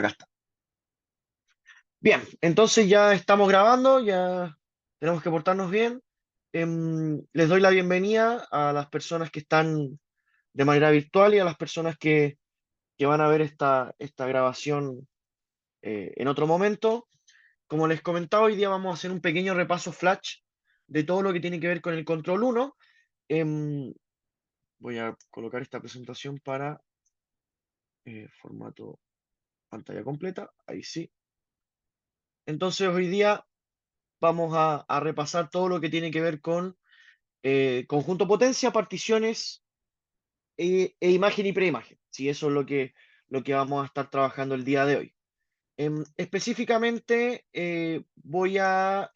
Acá está. Bien, entonces ya estamos grabando, ya tenemos que portarnos bien. Les doy la bienvenida a las personas que están de manera virtual y a las personas que van a ver esta grabación en otro momento. Como les comentaba, hoy día vamos a hacer un pequeño repaso flash de todo lo que tiene que ver con el control uno. Em, Voy a colocar esta presentación para formato pantalla completa. Ahí sí. Entonces hoy día vamos a repasar todo lo que tiene que ver con conjunto potencia, particiones imagen y preimagen. Sí, eso es lo que vamos a estar trabajando el día de hoy. Específicamente voy a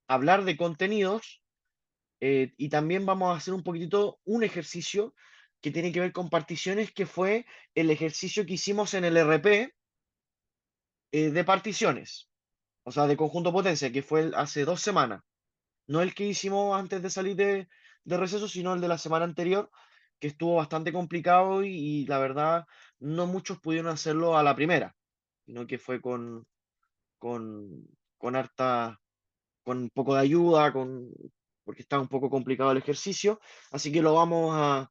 hablar de contenidos y también vamos a hacer un poquitito un ejercicio que tiene que ver con particiones, que fue el ejercicio que hicimos en el RP de particiones, o sea, de conjunto potencia, que fue hace 2 semanas. No el que hicimos antes de salir de receso, sino el de la semana anterior, que estuvo bastante complicado y la verdad no muchos pudieron hacerlo a la primera, sino que fue con, con harta, con un poco de ayuda, porque estaba un poco complicado el ejercicio, así que lo vamos a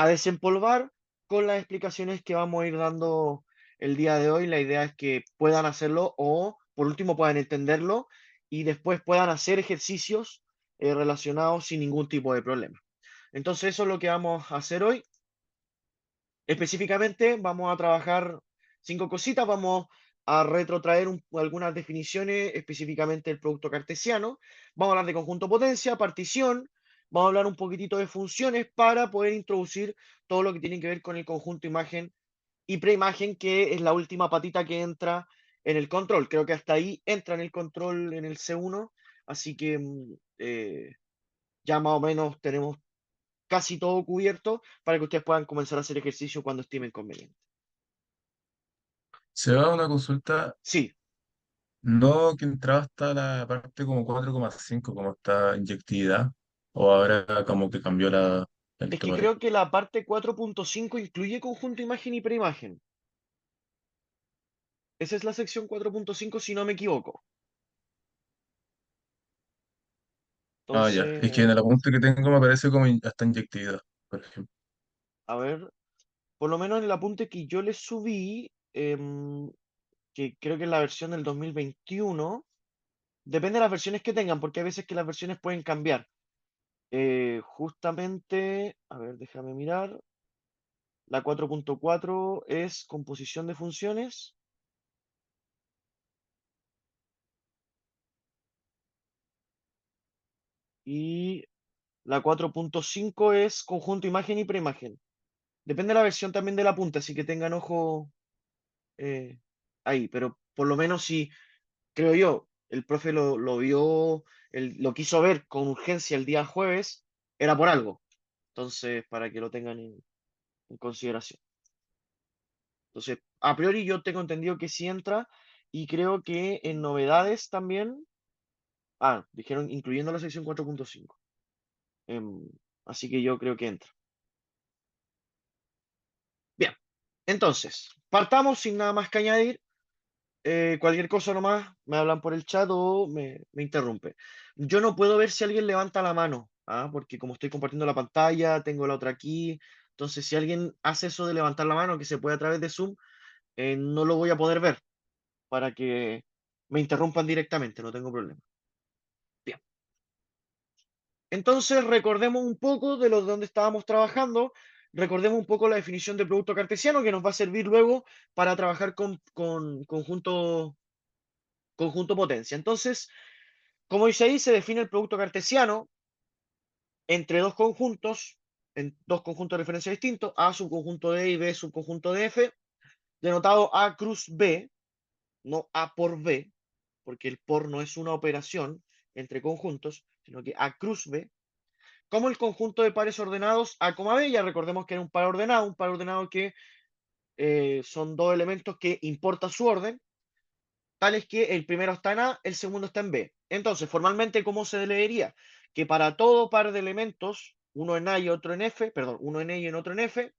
desempolvar con las explicaciones que vamos a ir dando el día de hoy. La idea es que puedan hacerlo o por último puedan entenderlo y después puedan hacer ejercicios relacionados sin ningún tipo de problema. Entonces eso es lo que vamos a hacer hoy. Específicamente vamos a trabajar 5 cositas, vamos a retrotraer algunas definiciones, específicamente el producto cartesiano, vamos a hablar de conjunto potencia, partición, vamos a hablar un poquitito de funciones para poder introducir todo lo que tiene que ver con el conjunto imagen y preimagen, que es la última patita que entra en el control. Creo que hasta ahí entra en el control en el C1, así que ya más o menos tenemos casi todo cubierto para que ustedes puedan comenzar a hacer ejercicio cuando estimen conveniente. Se va a una consulta, Sí, no que entraba hasta la parte como 4,5 como está inyectividad, o ahora como que cambió el es que tema de... creo que la parte 4.5 incluye conjunto imagen y preimagen. Esa es la sección 4.5 si no me equivoco. Ah, ya, es que en el Entonces, apunte que tengo me aparece como hasta inyectividad, por ejemplo. a ver, por lo menos en el apunte que yo les subí, que creo que es la versión del 2021, depende de las versiones que tengan, porque hay veces que las versiones pueden cambiar. Justamente, a ver, déjame mirar. La 4.4 es composición de funciones y la 4.5 es conjunto imagen y preimagen. Depende de la versión también de la punta, así que tengan ojo eh, ahí, pero por lo menos si, creo yo, el profe lo vio, lo quiso ver con urgencia el día jueves, era por algo. Entonces, para que lo tengan en consideración. Entonces, a priori yo tengo entendido que sí entra y creo que en novedades también, dijeron incluyendo la sección 4.5. Así que yo creo que entra. Bien, entonces, partamos sin nada más que añadir. Cualquier cosa nomás, me hablan por el chat o me interrumpe. Yo no puedo ver si alguien levanta la mano, porque como estoy compartiendo la pantalla, tengo la otra aquí. Entonces, si alguien hace eso de levantar la mano, que se puede a través de Zoom, no lo voy a poder ver para que me interrumpan directamente, no tengo problema. Bien. Entonces, recordemos un poco de lo de donde estábamos trabajando, recordemos un poco la definición de producto cartesiano que nos va a servir luego para trabajar con conjunto potencia. Entonces, como dice ahí, se define el producto cartesiano entre dos conjuntos de referencia distintos, A subconjunto de E y B subconjunto de F, denotado A cruz B, no A por B, porque el por no es una operación entre conjuntos, sino que A cruz B, como el conjunto de pares ordenados A, B. Ya recordemos que era un par ordenado que son dos elementos que importa su orden, tales que el primero está en A, el segundo está en B. Entonces, formalmente, ¿cómo se leería? Que para todo par de elementos, uno en A y otro en F, perdón, uno en E y en otro en F,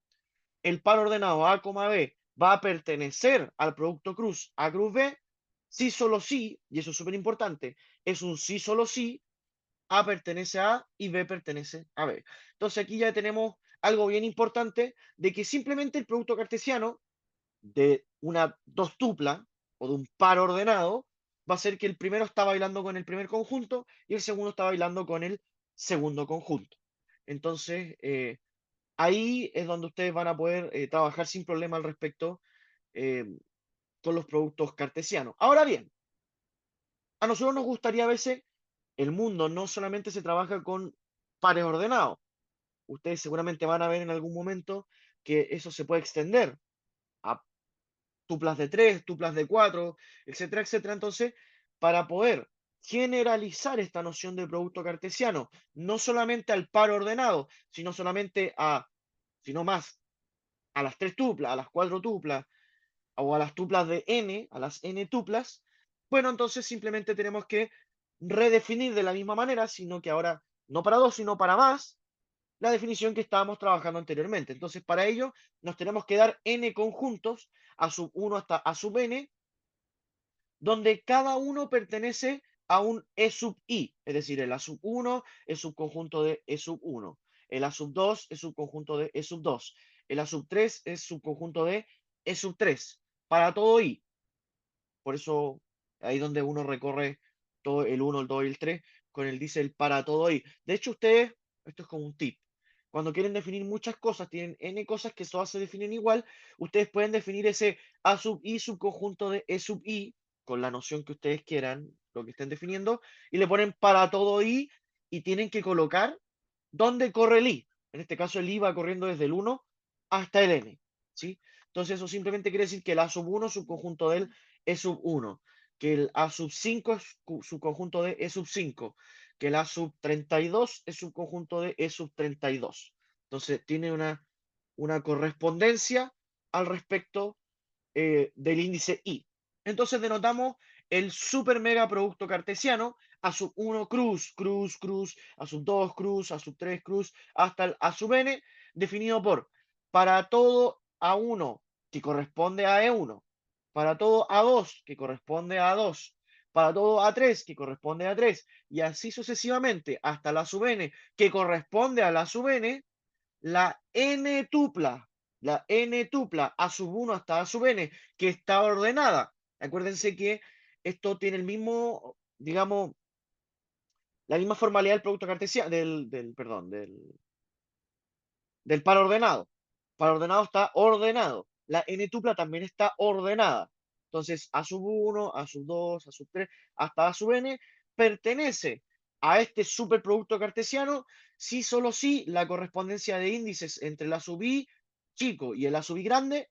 el par ordenado A, B va a pertenecer al producto cruz A cruz B, si solo si, y eso es súper importante, es un sí solo si, A pertenece a A y B pertenece a B. Entonces aquí ya tenemos algo bien importante de que simplemente el producto cartesiano de una dos tuplas o de un par ordenado va a ser que el primero está bailando con el primer conjunto y el segundo está bailando con el segundo conjunto. Entonces, ahí es donde ustedes van a poder trabajar sin problema al respecto eh, con los productos cartesianos. Ahora bien, a nosotros nos gustaría a veces, el mundo no solamente se trabaja con pares ordenados, ustedes seguramente van a ver en algún momento que eso se puede extender a tuplas de 3, tuplas de 4, etcétera, etcétera. Entonces, para poder generalizar esta noción de producto cartesiano, no solamente al par ordenado, sino más a las 3 tuplas, a las 4 tuplas o a las tuplas de n, a las n tuplas, bueno, entonces simplemente tenemos que redefinir de la misma manera, sino que ahora no para 2, sino para más, la definición que estábamos trabajando anteriormente. Entonces, para ello, nos tenemos que dar n conjuntos, a sub 1 hasta a sub n, donde cada uno pertenece a un E sub i, es decir, el A sub 1 es subconjunto de E sub 1, el A sub 2 es subconjunto de E sub 2, el A sub 3 es subconjunto de E sub 3, para todo i. Por eso, ahí donde uno recorre todo el uno, el 2 y el 3, con el dice el para todo i. De hecho, ustedes, esto es como un tip. Cuando quieren definir muchas cosas, tienen n cosas que todas se definen igual, ustedes pueden definir ese A sub i subconjunto de E sub i, con la noción que ustedes quieran, lo que estén definiendo, y le ponen para todo i, y tienen que colocar dónde corre el i. En este caso, el i va corriendo desde el 1 hasta el n, ¿sí? Entonces, eso simplemente quiere decir que el A sub 1 subconjunto del E sub 1, que el A sub 5 es subconjunto de E sub 5, que el A sub 32 es subconjunto de E sub 32. Entonces, tiene una correspondencia al respecto del índice I. Entonces denotamos el super mega producto cartesiano a sub 1 cruz, cruz, cruz, a sub 2 cruz, a sub 3 cruz, hasta el a sub n, definido por para todo A1 que corresponde a E1, para todo A2 que corresponde a A2, para todo A3 que corresponde a A3, y así sucesivamente hasta la sub n que corresponde a la sub n, la n tupla, la n tupla a sub 1 hasta a sub n, que está ordenada. Acuérdense que esto tiene el mismo, digamos, la misma formalidad del producto cartesiano, perdón, del par ordenado. Par ordenado está ordenado. La n tupla también está ordenada. Entonces, a sub 1, a sub 2, a sub 3, hasta a sub n pertenece a este superproducto cartesiano si solo si la correspondencia de índices entre el a sub i chico y el a sub i grande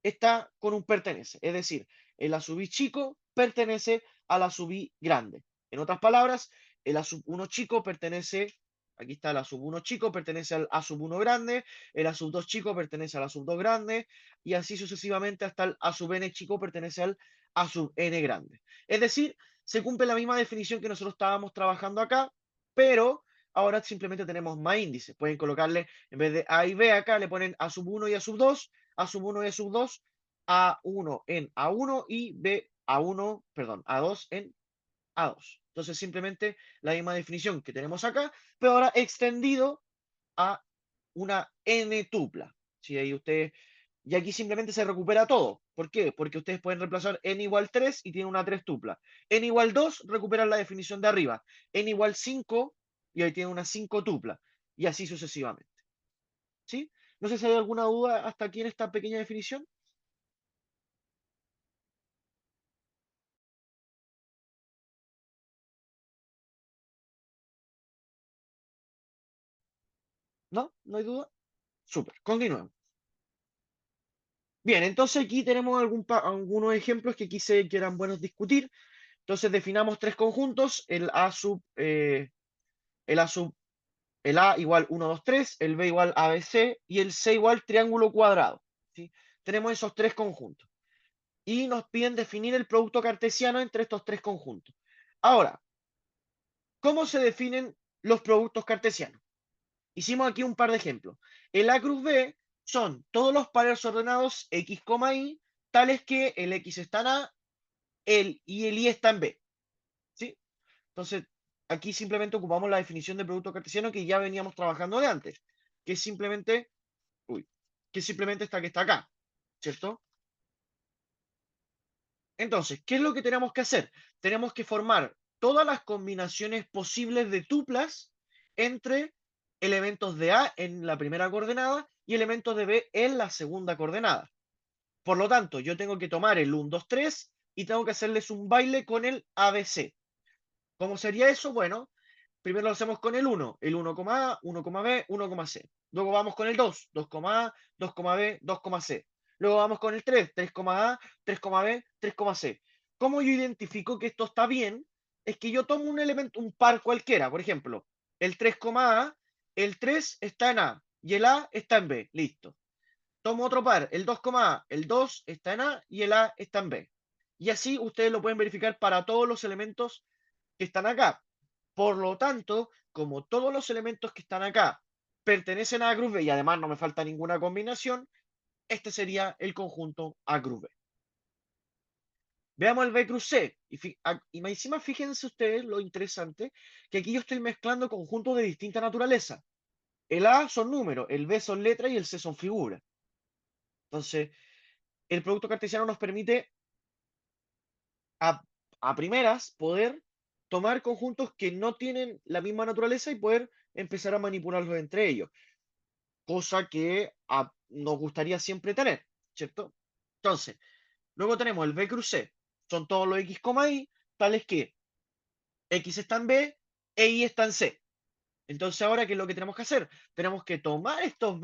está con un pertenece. Es decir, el A sub i chico pertenece al A sub i grande. En otras palabras, el A sub 1 chico pertenece, aquí está el A sub 1 chico, pertenece al A sub 1 grande, el A sub 2 chico pertenece al A sub 2 grande, y así sucesivamente hasta el A sub n chico pertenece al A sub n grande. Es decir, se cumple la misma definición que nosotros estábamos trabajando acá, pero ahora simplemente tenemos más índices. Pueden colocarle, en vez de A y B acá, le ponen A sub 1 y A sub 2, a sub 1 y A sub 2, A1 en A1 y B A1, perdón, A2 en A2. Entonces simplemente la misma definición que tenemos acá, pero ahora extendido a una n tupla. ¿Sí? Ahí ustedes, y aquí simplemente se recupera todo. ¿Por qué? Porque ustedes pueden reemplazar n igual 3 y tienen una 3 tupla. N igual 2, recuperan la definición de arriba. N igual 5 y ahí tienen una 5 tupla. Y así sucesivamente. ¿Sí? No sé si hay alguna duda hasta aquí en esta pequeña definición. ¿No? ¿No hay duda? Súper, continuemos. Bien, entonces aquí tenemos algunos ejemplos que quise que eran buenos discutir. Entonces definamos tres conjuntos, el A sub, el A igual 1, 2, 3, el B igual ABC y el C igual triángulo cuadrado. ¿Sí? Tenemos esos tres conjuntos. Y nos piden definir el producto cartesiano entre estos tres conjuntos. Ahora, ¿cómo se definen los productos cartesianos? Hicimos aquí un par de ejemplos. El A cruz B son todos los pares ordenados X, Y, tales que el X está en A, el Y está en B. ¿Sí? Entonces, aquí simplemente ocupamos la definición de producto cartesiano que ya veníamos trabajando de antes, que es simplemente, uy, que es simplemente esta que está acá, ¿cierto? Entonces, ¿qué es lo que tenemos que hacer? Tenemos que formar todas las combinaciones posibles de tuplas entre elementos de A en la primera coordenada y elementos de B en la segunda coordenada. Por lo tanto, yo tengo que tomar el 1, 2, 3 y tengo que hacerles un baile con el ABC. ¿Cómo sería eso? Bueno, primero lo hacemos con el 1, A, 1, B, 1, C. Luego vamos con el 2, 2, A, 2, B, 2, C. Luego vamos con el 3, 3, A, 3, B, 3, C. ¿Cómo yo identifico que esto está bien? Es que yo tomo un elemento, un par cualquiera, por ejemplo, el 3, A, el 3 está en A y el A está en B. Listo. Tomo otro par, el 2, A, el 2 está en A y el A está en B. Y así ustedes lo pueden verificar para todos los elementos que están acá. Por lo tanto, como todos los elementos que están acá pertenecen a Groove B y además no me falta ninguna combinación, este sería el conjunto A Groove B. Veamos el B cruz C. Y más encima fíjense ustedes lo interesante, que aquí yo estoy mezclando conjuntos de distinta naturaleza. El A son números, el B son letras y el C son figuras. Entonces, el producto cartesiano nos permite a, a primeras poder tomar conjuntos que no tienen la misma naturaleza y poder empezar a manipularlos entre ellos, cosa que nos gustaría siempre tener, ¿cierto? Entonces, luego tenemos el B cruz C, son todos los X, Y, tales que X está en B e Y está en C. Entonces, ahora, ¿qué es lo que tenemos que hacer? Tenemos que tomar estos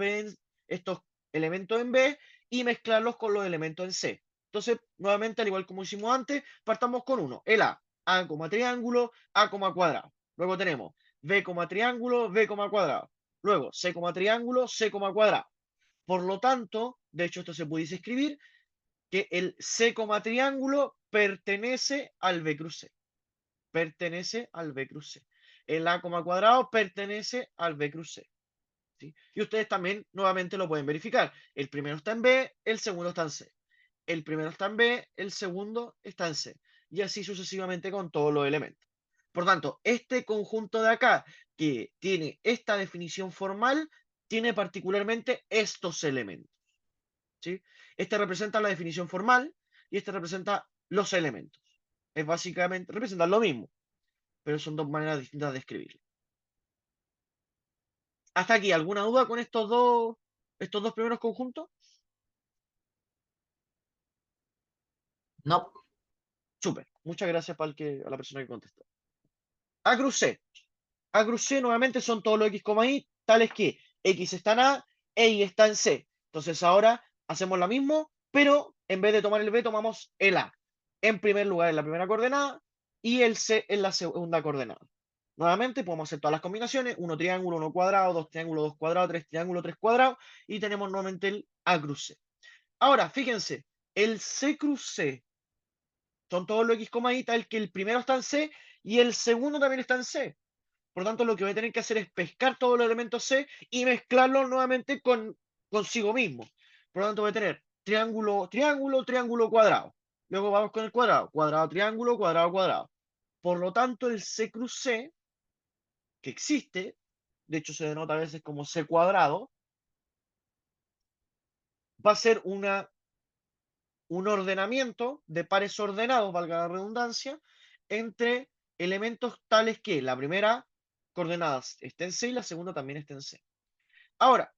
elementos en B y mezclarlos con los elementos en C. Entonces, nuevamente, al igual como hicimos antes, partamos con uno, el A, triángulo, A, cuadrado. Luego tenemos B, triángulo, B, cuadrado. Luego C, triángulo, C, cuadrado. Por lo tanto, de hecho, esto se pudiese escribir que el C, triángulo pertenece al B cruz C. Pertenece al B cruz C. El A, cuadrado pertenece al B cruz C. ¿Sí? Y ustedes también nuevamente lo pueden verificar. El primero está en B, el segundo está en C. El primero está en B, el segundo está en C. Y así sucesivamente con todos los elementos. Por tanto, este conjunto de acá, que tiene esta definición formal, tiene particularmente estos elementos. ¿Sí? Este representa la definición formal y este representa los elementos. Es básicamente, representan lo mismo, pero son dos maneras distintas de escribirlo. ¿Hasta aquí alguna duda con estos dos primeros conjuntos? No, Súper. Muchas gracias a la persona que contestó. A cruz C. A cruz C nuevamente son todos los X, Y, tales que X está en A e Y está en C. Entonces ahora hacemos lo mismo, pero en vez de tomar el B, tomamos el A. En primer lugar en la primera coordenada y el C en la segunda coordenada. Nuevamente podemos hacer todas las combinaciones, uno triángulo, uno cuadrado, dos triángulos, dos cuadrados, tres triángulos, tres cuadrados, y tenemos nuevamente el A cruz C. Ahora, fíjense, el C cruz C son todos los X, Y, tal que el primero está en C y el segundo también está en C. Por lo tanto, lo que voy a tener que hacer es pescar todos los elementos C y mezclarlos nuevamente consigo mismo. Por lo tanto, voy a tener triángulo, triángulo, triángulo, cuadrado. Luego vamos con el cuadrado, cuadrado, triángulo, cuadrado, cuadrado. Por lo tanto, el C cruz C, que existe, de hecho se denota a veces como C cuadrado, va a ser un ordenamiento de pares ordenados, valga la redundancia, entre elementos tales que la primera coordenada esté en C y la segunda también esté en C. Ahora,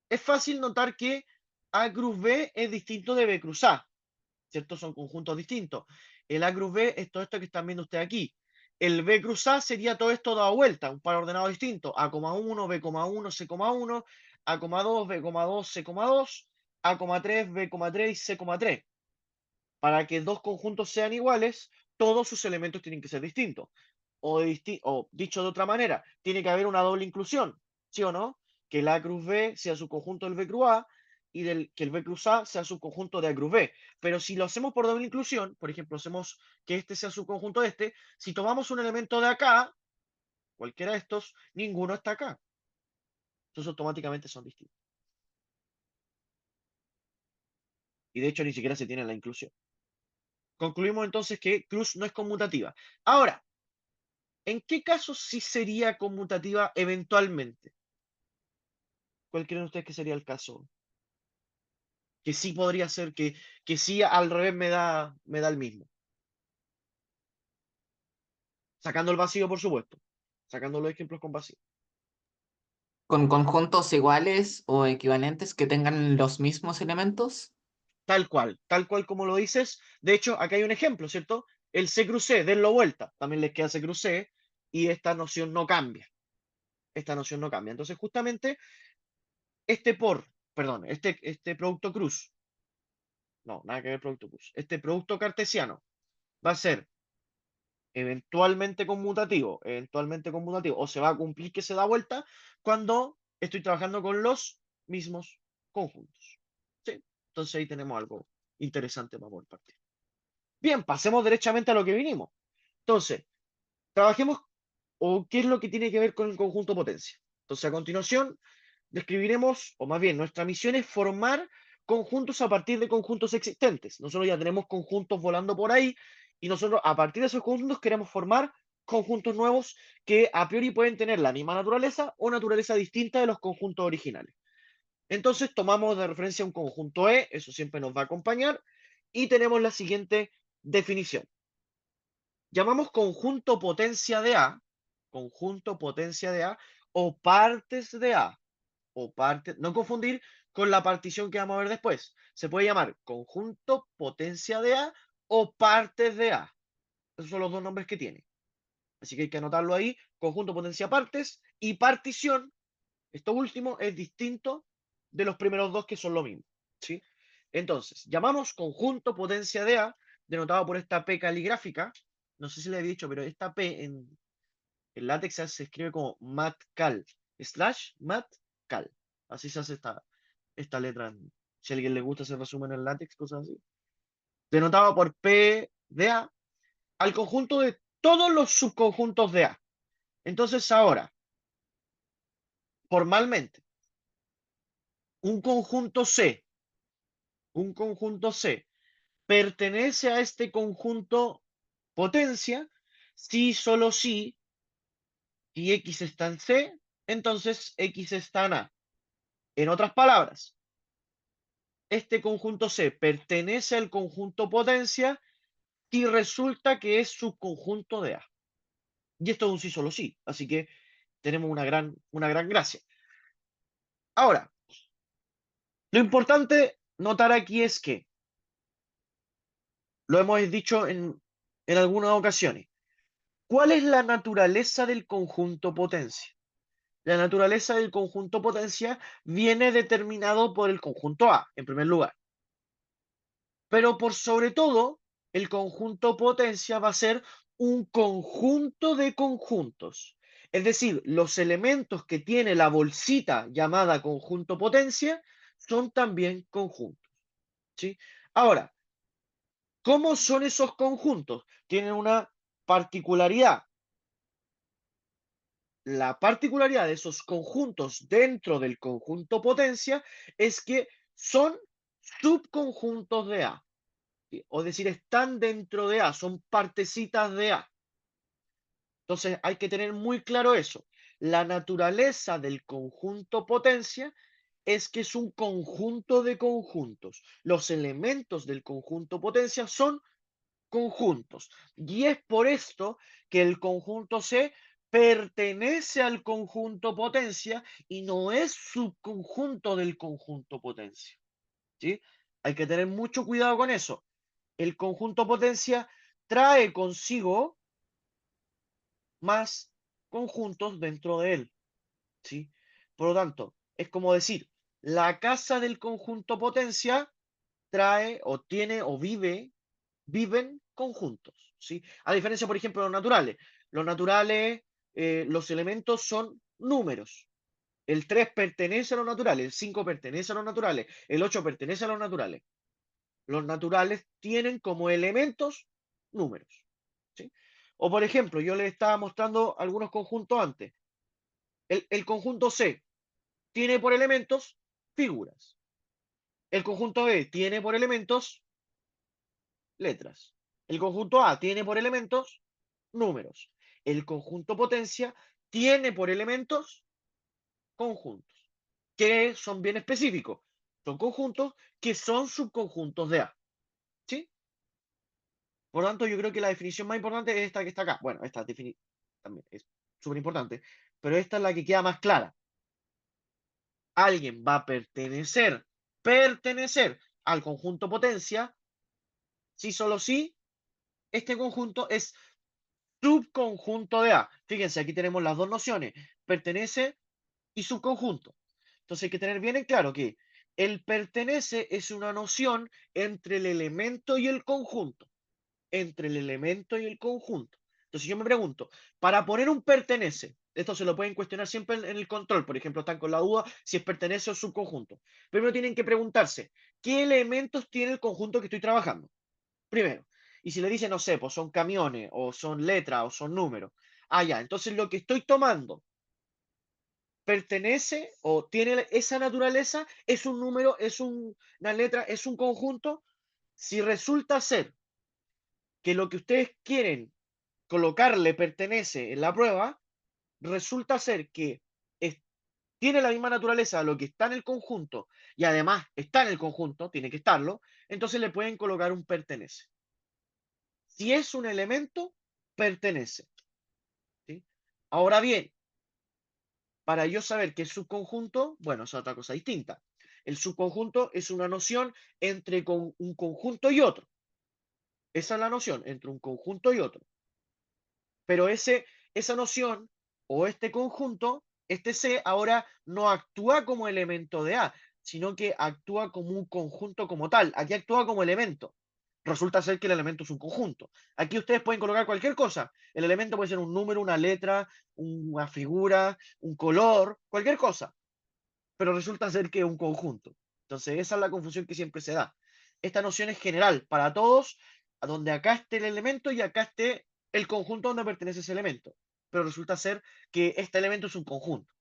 es fácil notar que A cruz B es distinto de B cruz A, ¿cierto? Son conjuntos distintos. El A cruz B es todo esto que están viendo ustedes aquí. El B cruz A sería todo esto dado vuelta, un par ordenado distinto. A,1, B,1, C,1, A,2, B,2, C,2, A,3, B,3 y C,3. Para que dos conjuntos sean iguales, todos sus elementos tienen que ser distintos. O dicho de otra manera, tiene que haber una doble inclusión, ¿sí o no? Que el A cruz B sea su conjunto del B cruz A y que el B cruz A sea su conjunto de A cruz B. Pero si lo hacemos por doble inclusión, por ejemplo, hacemos que este sea su conjunto de este, si tomamos un elemento de acá, cualquiera de estos, ninguno está acá. Entonces automáticamente son distintos. Y de hecho ni siquiera se tiene la inclusión. Concluimos entonces que cruz no es conmutativa. Ahora, ¿en qué caso sí sería conmutativa eventualmente? ¿Cuál creen ustedes que sería el caso? Que sí podría ser, que sí al revés me da el mismo. Sacando el vacío, por supuesto. Sacando los ejemplos con vacío. Con conjuntos iguales o equivalentes que tengan los mismos elementos. Tal cual como lo dices. De hecho, acá hay un ejemplo, ¿cierto? El C crucé, denlo vuelta. También les queda C crucé y esta noción no cambia. Esta noción no cambia. Entonces, justamente, perdón, este producto cruz, no, nada que ver producto cruz. Este producto cartesiano va a ser eventualmente conmutativo, o se va a cumplir que se da vuelta cuando estoy trabajando con los mismos conjuntos. ¿Sí? Entonces ahí tenemos algo interesante para poder partir. Bien, pasemos derechamente a lo que vinimos. Entonces, trabajemos, o qué es lo que tiene que ver con el conjunto potencia. Entonces, a continuación, describiremos, o más bien, nuestra misión es formar conjuntos a partir de conjuntos existentes. Nosotros ya tenemos conjuntos volando por ahí y nosotros a partir de esos conjuntos queremos formar conjuntos nuevos que a priori pueden tener la misma naturaleza o naturaleza distinta de los conjuntos originales. Entonces tomamos de referencia un conjunto E, eso siempre nos va a acompañar, y tenemos la siguiente definición. Llamamos conjunto potencia de A o partes de A, o partes, no confundir con la partición que vamos a ver después. Se puede llamar conjunto potencia de A o partes de A. Esos son los dos nombres que tiene. Así que hay que anotarlo ahí, conjunto potencia partes y partición. Esto último es distinto de los primeros dos que son lo mismo. ¿Sí? Entonces, llamamos conjunto potencia de A, denotado por esta P caligráfica. No sé si le he dicho, pero esta P en látex se escribe como matcal, matcal. Así se hace esta letra. Si a alguien le gusta hacer resumen en látex, cosas así. Denotado por P de A al conjunto de todos los subconjuntos de A. Entonces ahora, formalmente, un conjunto C, un conjunto C pertenece a este conjunto potencia si solo si X está en C, entonces X está en A. En otras palabras, este conjunto C pertenece al conjunto potencia y resulta que es subconjunto de A. Y esto es un sí solo sí, así que tenemos una gran gracia. Ahora, lo importante notar aquí es que, lo hemos dicho en algunas ocasiones, ¿cuál es la naturaleza del conjunto potencia? La naturaleza del conjunto potencia viene determinado por el conjunto A, en primer lugar. Pero por sobre todo, el conjunto potencia va a ser un conjunto de conjuntos. Es decir, los elementos que tiene la bolsita llamada conjunto potencia son también conjuntos. ¿Sí? Ahora, ¿cómo son esos conjuntos? Tienen una particularidad. La particularidad de esos conjuntos dentro del conjunto potencia es que son subconjuntos de A. ¿Sí? O decir, están dentro de A, son partecitas de A. Entonces hay que tener muy claro eso. La naturaleza del conjunto potencia es que es un conjunto de conjuntos. Los elementos del conjunto potencia son conjuntos. Y es por esto que el conjunto C pertenece al conjunto potencia y no es subconjunto del conjunto potencia. ¿Sí? Hay que tener mucho cuidado con eso. El conjunto potencia trae consigo más conjuntos dentro de él. ¿Sí? Por lo tanto, es como decir, la casa del conjunto potencia trae o tiene o viven conjuntos, ¿sí? A diferencia, por ejemplo, de los naturales. Los naturales, los elementos son números. El 3 pertenece a los naturales, el 5 pertenece a los naturales, el 8 pertenece a los naturales. Los naturales tienen como elementos números, ¿sí? O, por ejemplo, yo les estaba mostrando algunos conjuntos antes. El conjunto C tiene por elementos figuras. El conjunto B tiene por elementos letras. El conjunto A tiene por elementos números. El conjunto potencia tiene por elementos conjuntos, que son bien específicos. Son conjuntos que son subconjuntos de A. ¿Sí? Por lo tanto, yo creo que la definición más importante es esta que está acá. Bueno, esta también es súper importante, pero esta es la que queda más clara. Alguien va a pertenecer al conjunto potencia, si solo si este conjunto es subconjunto de A. Fíjense, aquí tenemos las dos nociones, pertenece y subconjunto. Entonces hay que tener bien en claro que el pertenece es una noción entre el elemento y el conjunto. Entre el elemento y el conjunto. Entonces yo me pregunto, para poner un pertenece, esto se lo pueden cuestionar siempre en el control, por ejemplo, están con la duda si es pertenece o subconjunto. Primero tienen que preguntarse, ¿qué elementos tiene el conjunto que estoy trabajando? Primero. Y si le dicen, no sé, pues son camiones, o son letras, o son números. Ah, ya, entonces lo que estoy tomando pertenece o tiene esa naturaleza, es un número, es una letra, es un conjunto. Si resulta ser que lo que ustedes quieren colocarle pertenece en la prueba, resulta ser que tiene la misma naturaleza a lo que está en el conjunto y además está en el conjunto, tiene que estarlo, entonces le pueden colocar un pertenece. Si es un elemento, pertenece. ¿Sí? Ahora bien, para yo saber qué es subconjunto, bueno, es otra cosa distinta. El subconjunto es una noción entre un conjunto y otro. Esa es la noción, entre un conjunto y otro. Pero esa noción o este conjunto, este C, ahora no actúa como elemento de A, sino que actúa como un conjunto como tal. Aquí actúa como elemento. Resulta ser que el elemento es un conjunto. Aquí ustedes pueden colocar cualquier cosa. El elemento puede ser un número, una letra, una figura, un color, cualquier cosa. Pero resulta ser que es un conjunto. Entonces, esa es la confusión que siempre se da. Esta noción es general para todos, a donde acá esté el elemento y acá esté el conjunto donde pertenece ese elemento. Pero resulta ser que este elemento es un conjunto.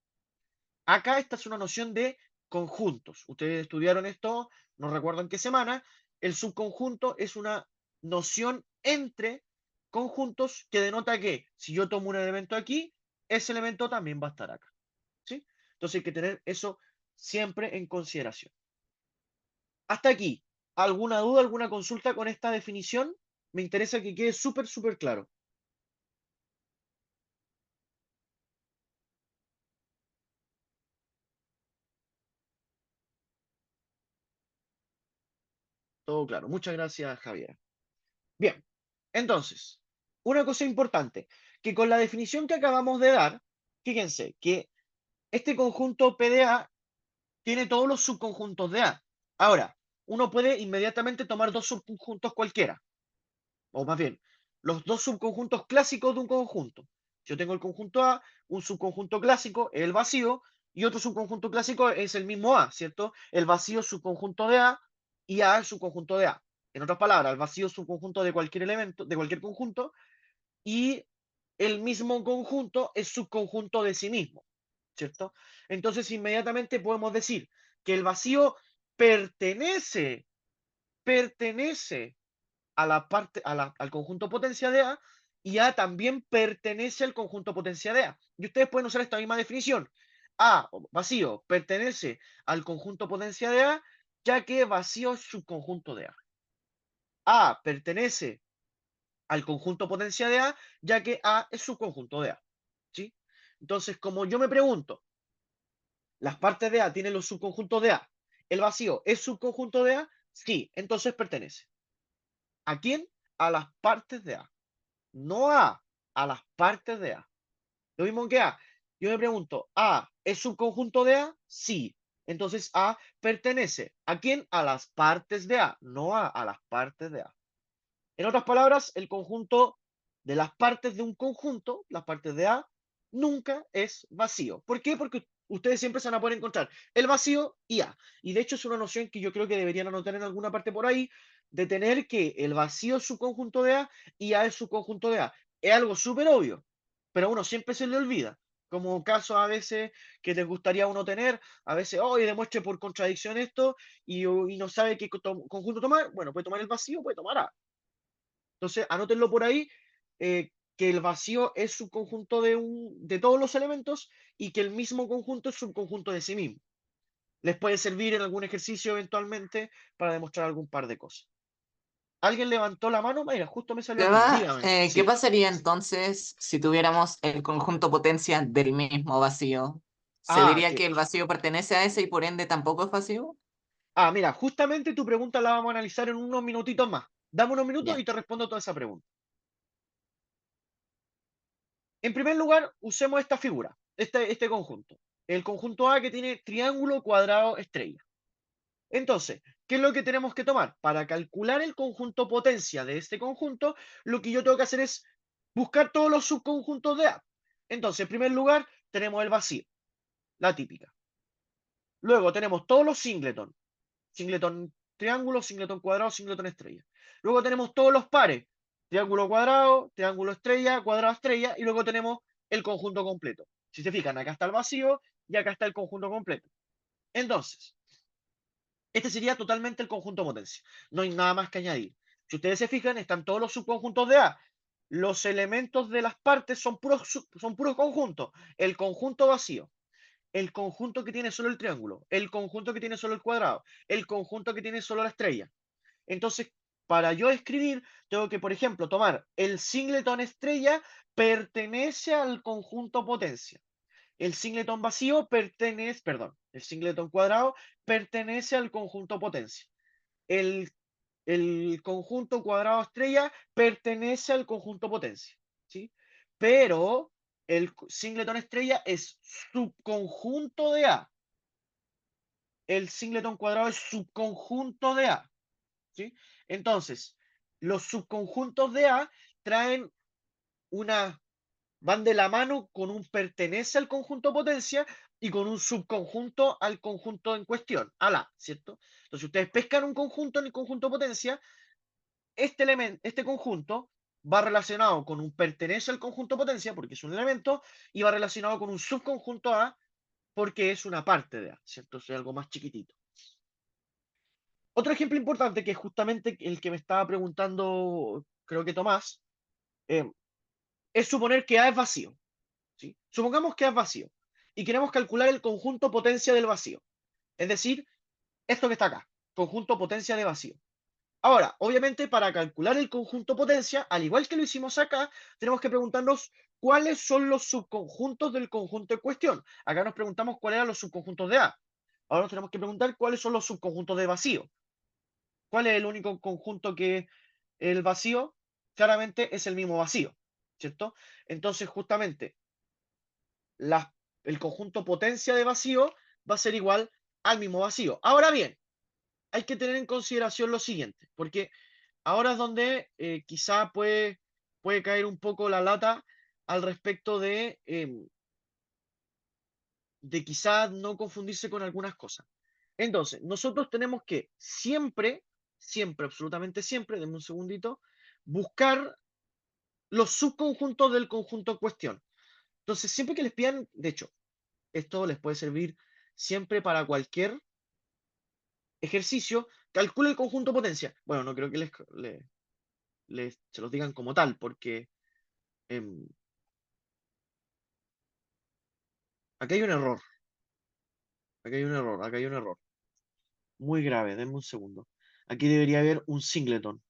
Acá esta es una noción de conjuntos. Ustedes estudiaron esto, no recuerdo en qué semana. El subconjunto es una noción entre conjuntos que denota que si yo tomo un elemento aquí, ese elemento también va a estar acá. ¿Sí? Entonces hay que tener eso siempre en consideración. Hasta aquí, ¿alguna duda, alguna consulta con esta definición? Me interesa que quede súper, súper claro. Todo claro. Muchas gracias, Javier. Bien, entonces, una cosa importante, que con la definición que acabamos de dar, fíjense que este conjunto PDA tiene todos los subconjuntos de A. Ahora, uno puede inmediatamente tomar dos subconjuntos cualquiera, o más bien, los dos subconjuntos clásicos de un conjunto. Yo tengo el conjunto A, un subconjunto clásico es el vacío, y otro subconjunto clásico es el mismo A, ¿cierto? El vacío es subconjunto de A y A es subconjunto de A. En otras palabras, el vacío es subconjunto de cualquier elemento, de cualquier conjunto, y el mismo conjunto es subconjunto de sí mismo, ¿cierto? Entonces, inmediatamente podemos decir que el vacío pertenece, pertenece a la parte, al conjunto potencia de A, y A también pertenece al conjunto potencia de A. Y ustedes pueden usar esta misma definición. A, vacío, pertenece al conjunto potencia de A, ya que vacío es subconjunto de A. A pertenece al conjunto potencia de A, ya que A es subconjunto de A. ¿Sí? Entonces, como yo me pregunto, ¿las partes de A tienen los subconjuntos de A? ¿El vacío es subconjunto de A? Sí, entonces pertenece. ¿A quién? A las partes de A. No a las partes de A. Lo mismo que A. Yo me pregunto, ¿A es subconjunto de A? Sí. Entonces A pertenece. ¿A quién? A las partes de A, no a las partes de A. En otras palabras, el conjunto de las partes de un conjunto, las partes de A, nunca es vacío. ¿Por qué? Porque ustedes siempre se van a poder encontrar el vacío y A. Y de hecho es una noción que yo creo que deberían anotar en alguna parte por ahí, de tener que el vacío es su conjunto de A y A es su conjunto de A. Es algo súper obvio, pero a uno siempre se le olvida. como casos a veces que les gustaría a uno tener, a veces, hoy demuestre por contradicción esto y no sabe qué conjunto tomar, bueno, puede tomar el vacío, puede tomar A. Entonces, anótenlo por ahí, que el vacío es subconjunto de todos los elementos y que el mismo conjunto es subconjunto de sí mismo. Les puede servir en algún ejercicio eventualmente para demostrar algún par de cosas. ¿Alguien levantó la mano? Mira, justo me salió aquí. Seba, Dígame. ¿qué Sí. pasaría entonces si tuviéramos el conjunto potencia del mismo vacío? ¿Se Ah, diría que el vacío pertenece a ese y por ende tampoco es vacío? mira, justamente tu pregunta la vamos a analizar en unos minutitos más. Dame unos minutos Ya. y te respondo toda esa pregunta. En primer lugar, usemos esta figura, este conjunto. El conjunto A que tiene triángulo, cuadrado, estrella. Entonces, ¿qué es lo que tenemos que tomar? Para calcular el conjunto potencia de este conjunto, lo que yo tengo que hacer es buscar todos los subconjuntos de A. Entonces, en primer lugar, tenemos el vacío, la típica. Luego tenemos todos los singleton. Singleton triángulo, singleton cuadrado, singleton estrella. Luego tenemos todos los pares. Triángulo cuadrado, triángulo estrella, cuadrado estrella. Y luego tenemos el conjunto completo. Si se fijan, acá está el vacío y acá está el conjunto completo. Entonces, este sería totalmente el conjunto potencia. No hay nada más que añadir. Si ustedes se fijan, están todos los subconjuntos de A. Los elementos de las partes son puros conjuntos. El conjunto vacío, el conjunto que tiene solo el triángulo, el conjunto que tiene solo el cuadrado, el conjunto que tiene solo la estrella. Entonces, para yo escribir, tengo que, por ejemplo, tomar el singleton estrella pertenece al conjunto potencia. El singleton vacío pertenece, perdón, el singleton cuadrado pertenece al conjunto potencia. El, el conjunto cuadrado estrella pertenece al conjunto potencia, ¿sí? Pero el singleton estrella es subconjunto de A. El singleton cuadrado es subconjunto de A, ¿sí? Entonces, los subconjuntos de A traen una van de la mano con un pertenece al conjunto potencia y con un subconjunto al conjunto en cuestión, a la, ¿cierto? Entonces, ustedes pescan un conjunto en el conjunto potencia, este elemento, este conjunto va relacionado con un pertenece al conjunto potencia, porque es un elemento, y va relacionado con un subconjunto A, porque es una parte de A, ¿cierto? Es algo más chiquitito. Otro ejemplo importante, que es justamente el que me estaba preguntando, creo que Tomás, eh, es suponer que A es vacío. ¿Sí? Supongamos que es vacío y queremos calcular el conjunto potencia del vacío. Es decir, esto que está acá, conjunto potencia de vacío. Ahora, obviamente, para calcular el conjunto potencia, al igual que lo hicimos acá, tenemos que preguntarnos cuáles son los subconjuntos del conjunto en cuestión. Acá nos preguntamos cuáles eran los subconjuntos de A. Ahora nos tenemos que preguntar cuáles son los subconjuntos de vacío. ¿Cuál es el único conjunto que el vacío? Claramente es el mismo vacío, ¿cierto? Entonces, justamente, la- el conjunto potencia de vacío va a ser igual al mismo vacío. Ahora bien, hay que tener en consideración lo siguiente, porque ahora es donde quizá puede caer un poco la lata al respecto de quizá no confundirse con algunas cosas. Entonces, nosotros tenemos que siempre, siempre, absolutamente siempre, denme un segundito, buscar los subconjuntos del conjunto en cuestión. Entonces, siempre que les pidan, de hecho, esto les puede servir siempre para cualquier ejercicio. Calcula el conjunto potencia. Bueno, no creo que se los digan como tal, porque em, aquí hay un error. Aquí hay un error. Aquí hay un error. Muy grave. Denme un segundo. Aquí debería haber un singleton.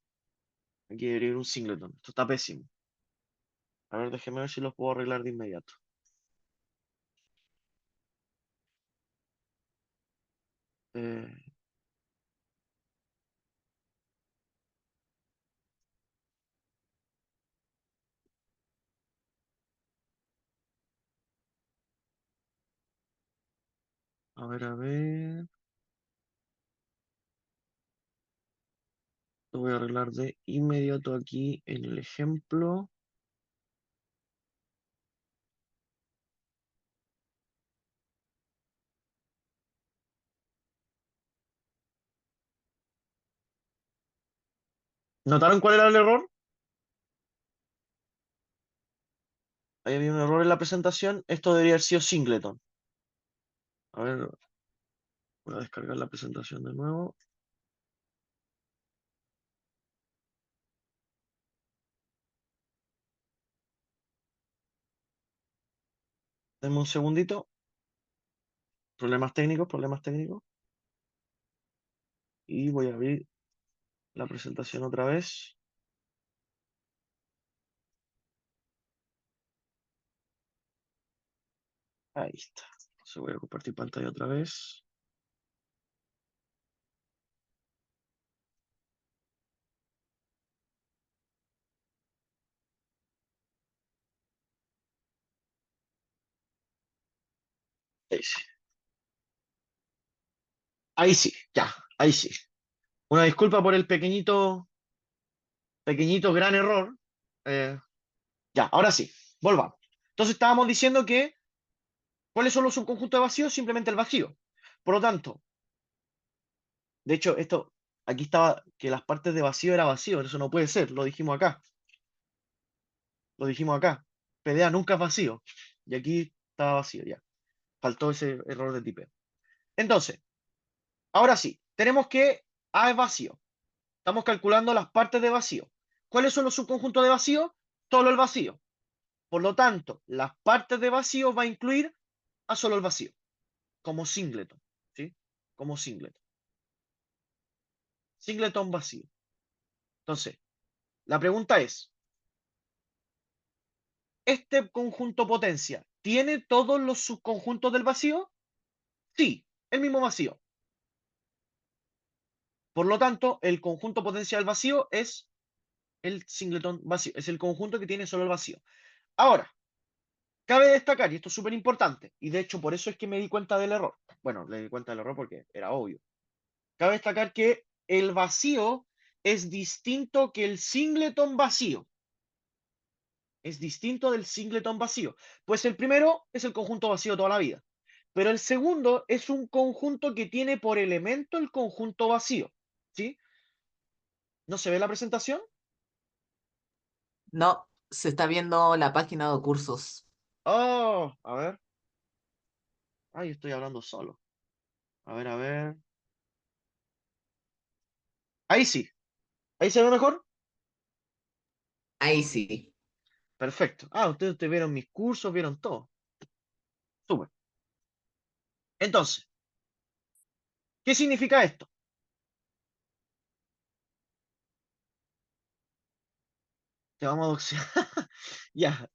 Aquí debería haber un singleton. Esto está pésimo. A ver, déjenme ver si los puedo arreglar de inmediato. Eh, a ver, a ver. Lo voy a arreglar de inmediato aquí en el ejemplo. ¿Notaron cuál era el error? ahí había un error en la presentación. Esto debería haber sido singleton. A ver, voy a descargar la presentación de nuevo. Denme un segundito. Problemas técnicos, problemas técnicos. Y voy a abrir la presentación otra vez. Ahí está. Entonces voy a compartir pantalla otra vez. Ahí sí. Ahí sí, ya, ahí sí. Una disculpa por el pequeñito gran error. Eh, ya, ahora sí, volvamos. Entonces estábamos diciendo que, ¿cuáles son los subconjuntos de vacío? Simplemente el vacío. Por lo tanto, de hecho, aquí estaba que las partes de vacío era vacío, eso no puede ser, lo dijimos acá. Lo dijimos acá. PDA nunca es vacío. Y aquí estaba vacío, ya. Faltó ese error de tipeo. Entonces, ahora sí, tenemos que A es vacío. Estamos calculando las partes de vacío. ¿Cuáles son los subconjuntos de vacío? Solo el vacío. Por lo tanto, las partes de vacío va a incluir a solo el vacío, como singleton, ¿sí? Como singleton. Singleton vacío. Entonces, la pregunta es, ¿este conjunto potencia tiene todos los subconjuntos del vacío? Sí, el mismo vacío. Por lo tanto, el conjunto potencial vacío es el singleton vacío, es el conjunto que tiene solo el vacío. Ahora, cabe destacar, y esto es súper importante, y de hecho por eso es que me di cuenta del error. Bueno, le di cuenta del error porque era obvio. Cabe destacar que el vacío es distinto que el singleton vacío. Es distinto del singleton vacío. Pues el primero es el conjunto vacío toda la vida. Pero el segundo es un conjunto que tiene por elemento el conjunto vacío. ¿Sí? ¿No se ve la presentación? No, se está viendo la página de cursos. Oh, a ver. Ay, estoy hablando solo. A ver, a ver. Ahí sí. ¿Ahí se ve mejor? Ahí sí. Perfecto. Ah, ustedes vieron mis cursos, vieron todo. Súper. Entonces, ¿qué significa esto? Te vamos a doxear. Ya.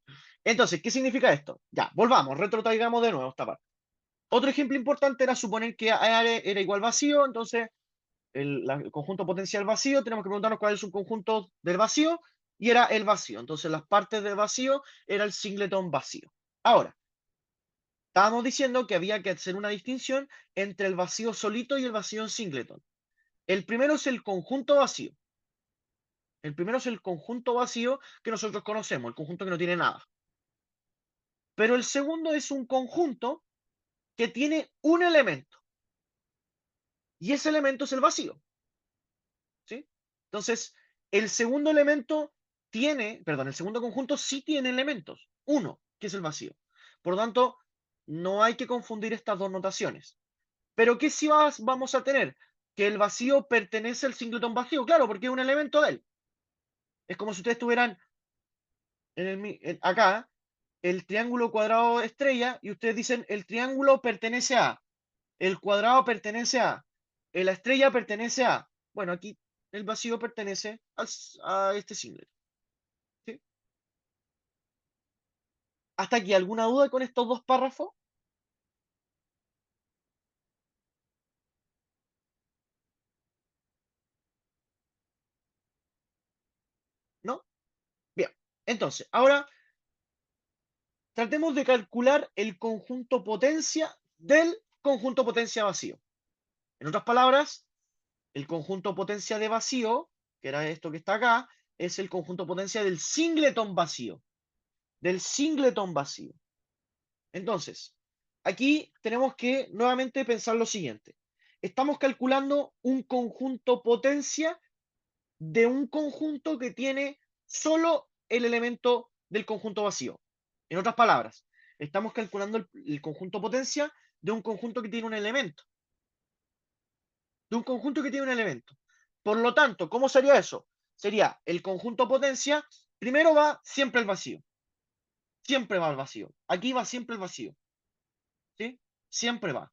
Entonces, ¿qué significa esto? Ya, volvamos, retrotraigamos de nuevo esta parte. Otro ejemplo importante era suponer que A era igual vacío, entonces el conjunto potencial vacío, tenemos que preguntarnos cuál es un conjunto del vacío, y era el vacío. Entonces las partes del vacío era el singleton vacío. Ahora, estábamos diciendo que había que hacer una distinción entre el vacío solito y el vacío en singleton. El primero es el conjunto vacío. El primero es el conjunto vacío que nosotros conocemos, el conjunto que no tiene nada. Pero el segundo es un conjunto que tiene un elemento. Y ese elemento es el vacío. ¿Sí? Entonces, el segundo elemento el segundo conjunto sí tiene elementos. Uno, que es el vacío. Por lo tanto, no hay que confundir estas dos notaciones. Pero ¿qué sí vamos a tener? Que el vacío pertenece al singleton vacío, claro, porque es un elemento de él. Es como si ustedes tuvieran acá el triángulo cuadrado estrella y ustedes dicen el triángulo pertenece a, el cuadrado pertenece a, la estrella pertenece a. Bueno, aquí el vacío pertenece a este singleton. ¿Sí? ¿Hasta aquí alguna duda con estos dos párrafos? ¿No? Bien. Entonces, ahora tratemos de calcular el conjunto potencia del conjunto potencia vacío. En otras palabras, el conjunto potencia de vacío, que era esto que está acá, es el conjunto potencia del singleton vacío. Del singleton vacío. Entonces, aquí tenemos que nuevamente pensar lo siguiente. Estamos calculando un conjunto potencia de un conjunto que tiene solo el elemento del conjunto vacío. En otras palabras, estamos calculando el conjunto potencia de un conjunto que tiene un elemento. De un conjunto que tiene un elemento. Por lo tanto, ¿cómo sería eso? Sería el conjunto potencia, primero va siempre el vacío. Siempre va al vacío. Aquí va siempre el vacío. ¿Sí? Siempre va.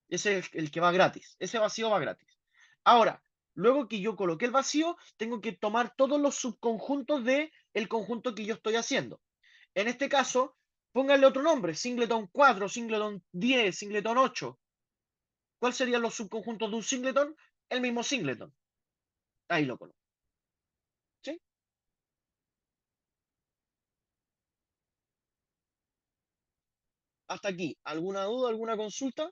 Ese es el que va gratis. Ese vacío va gratis. Ahora, luego que yo coloqué el vacío, tengo que tomar todos los subconjuntos del conjunto que yo estoy haciendo. En este caso, pónganle otro nombre. Singleton 4, singleton 10, singleton 8. ¿Cuáles serían los subconjuntos de un singleton? El mismo singleton. Ahí lo coloco. ¿Sí? Hasta aquí. ¿Alguna duda, alguna consulta?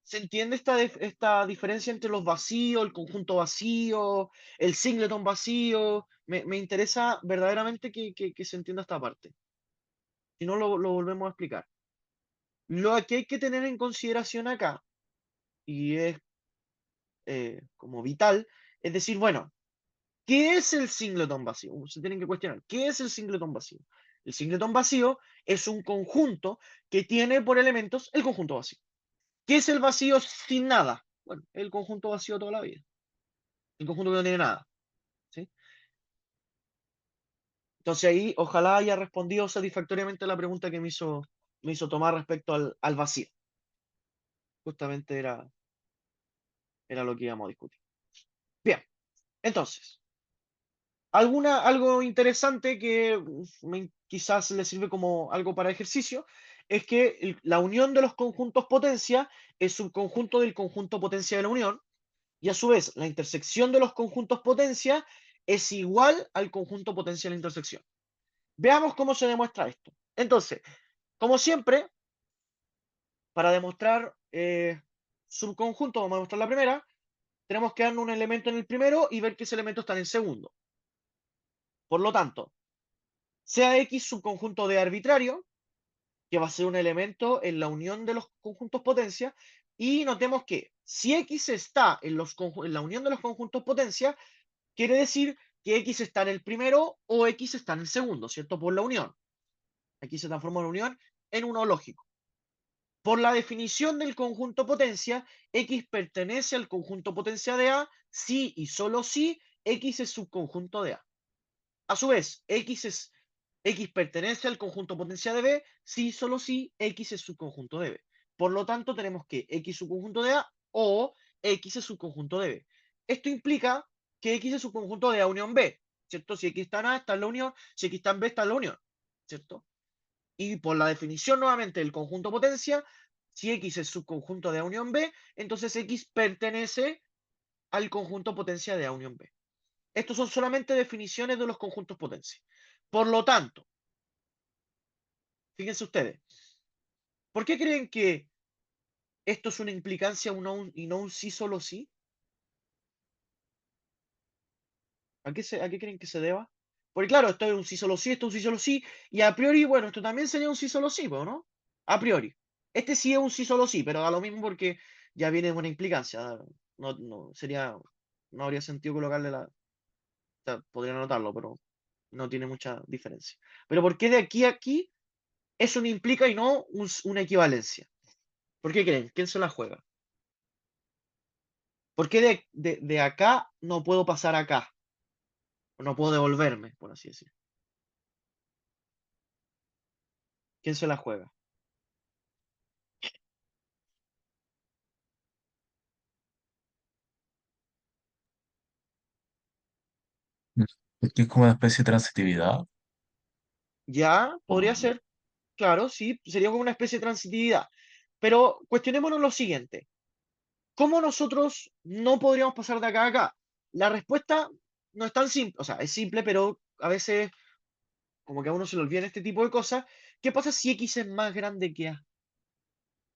¿Se entiende esta diferencia entre los vacíos, el conjunto vacío, el singleton vacío? Me interesa verdaderamente que se entienda esta parte. Si no, lo volvemos a explicar. Lo que hay que tener en consideración acá, y es como vital, es decir, bueno, ¿qué es el singleton vacío? Se tienen que cuestionar, ¿qué es el singleton vacío? El singleton vacío es un conjunto que tiene por elementos el conjunto vacío. ¿Qué es el vacío sin nada? Bueno, el conjunto vacío toda la vida. El conjunto que no tiene nada. ¿Sí? Entonces ahí ojalá haya respondido satisfactoriamente la pregunta que me hizo Tomás respecto al vacío. Justamente era lo que íbamos a discutir. Bien, entonces, algo interesante que quizás le sirve como algo para ejercicio es que la unión de los conjuntos potencia es un conjunto del conjunto potencia de la unión y a su vez la intersección de los conjuntos potencia es igual al conjunto potencia de la intersección. Veamos cómo se demuestra esto. Entonces, como siempre, para demostrar subconjunto, vamos a demostrar la primera, tenemos que darnos un elemento en el primero y ver que ese elemento está en el segundo. Por lo tanto, sea X subconjunto de arbitrario, que va a ser un elemento en la unión de los conjuntos potencia, y notemos que si X está en la unión de los conjuntos potencia, quiere decir que X está en el primero o X está en el segundo, ¿cierto? Por la unión. Aquí se transforma la unión en uno lógico. Por la definición del conjunto potencia, X pertenece al conjunto potencia de A si y solo si X es subconjunto de A. A su vez, X pertenece al conjunto potencia de B si y solo si X es subconjunto de B. Por lo tanto, tenemos que X es subconjunto de A o X es subconjunto de B. Esto implica que X es subconjunto de A unión B, ¿cierto? Si X está en A, está en la unión, si X está en B, está en la unión, ¿cierto? Y por la definición nuevamente del conjunto potencia, si X es subconjunto de A unión B, entonces X pertenece al conjunto potencia de A unión B. Estos son solamente definiciones de los conjuntos potencia. Por lo tanto, fíjense ustedes, ¿por qué creen que esto es una implicancia y no un sí solo sí? ¿A qué creen que se deba? Porque claro, esto es un sí solo sí, esto es un sí solo sí, y a priori, bueno, esto también sería un sí solo sí, ¿no? A priori. Este sí es un sí solo sí, pero da lo mismo porque ya viene una implicancia. No habría sentido colocarle o sea, podrían anotarlo, pero no tiene mucha diferencia. Pero ¿por qué de aquí a aquí eso no implica y no una equivalencia? ¿Por qué creen? ¿Quién se la juega? ¿Por qué de acá no puedo pasar acá? O no puedo devolverme, por así decir. ¿Quién se la juega? Porque es como una especie de transitividad. Ya, podría O- ser, claro, sí, sería como una especie de transitividad. Pero cuestionémonos lo siguiente. ¿Cómo nosotros no podríamos pasar de acá a acá? La respuesta no es tan simple, o sea, es simple, pero a veces como que a uno se le olvidan este tipo de cosas. ¿Qué pasa si X es más grande que A?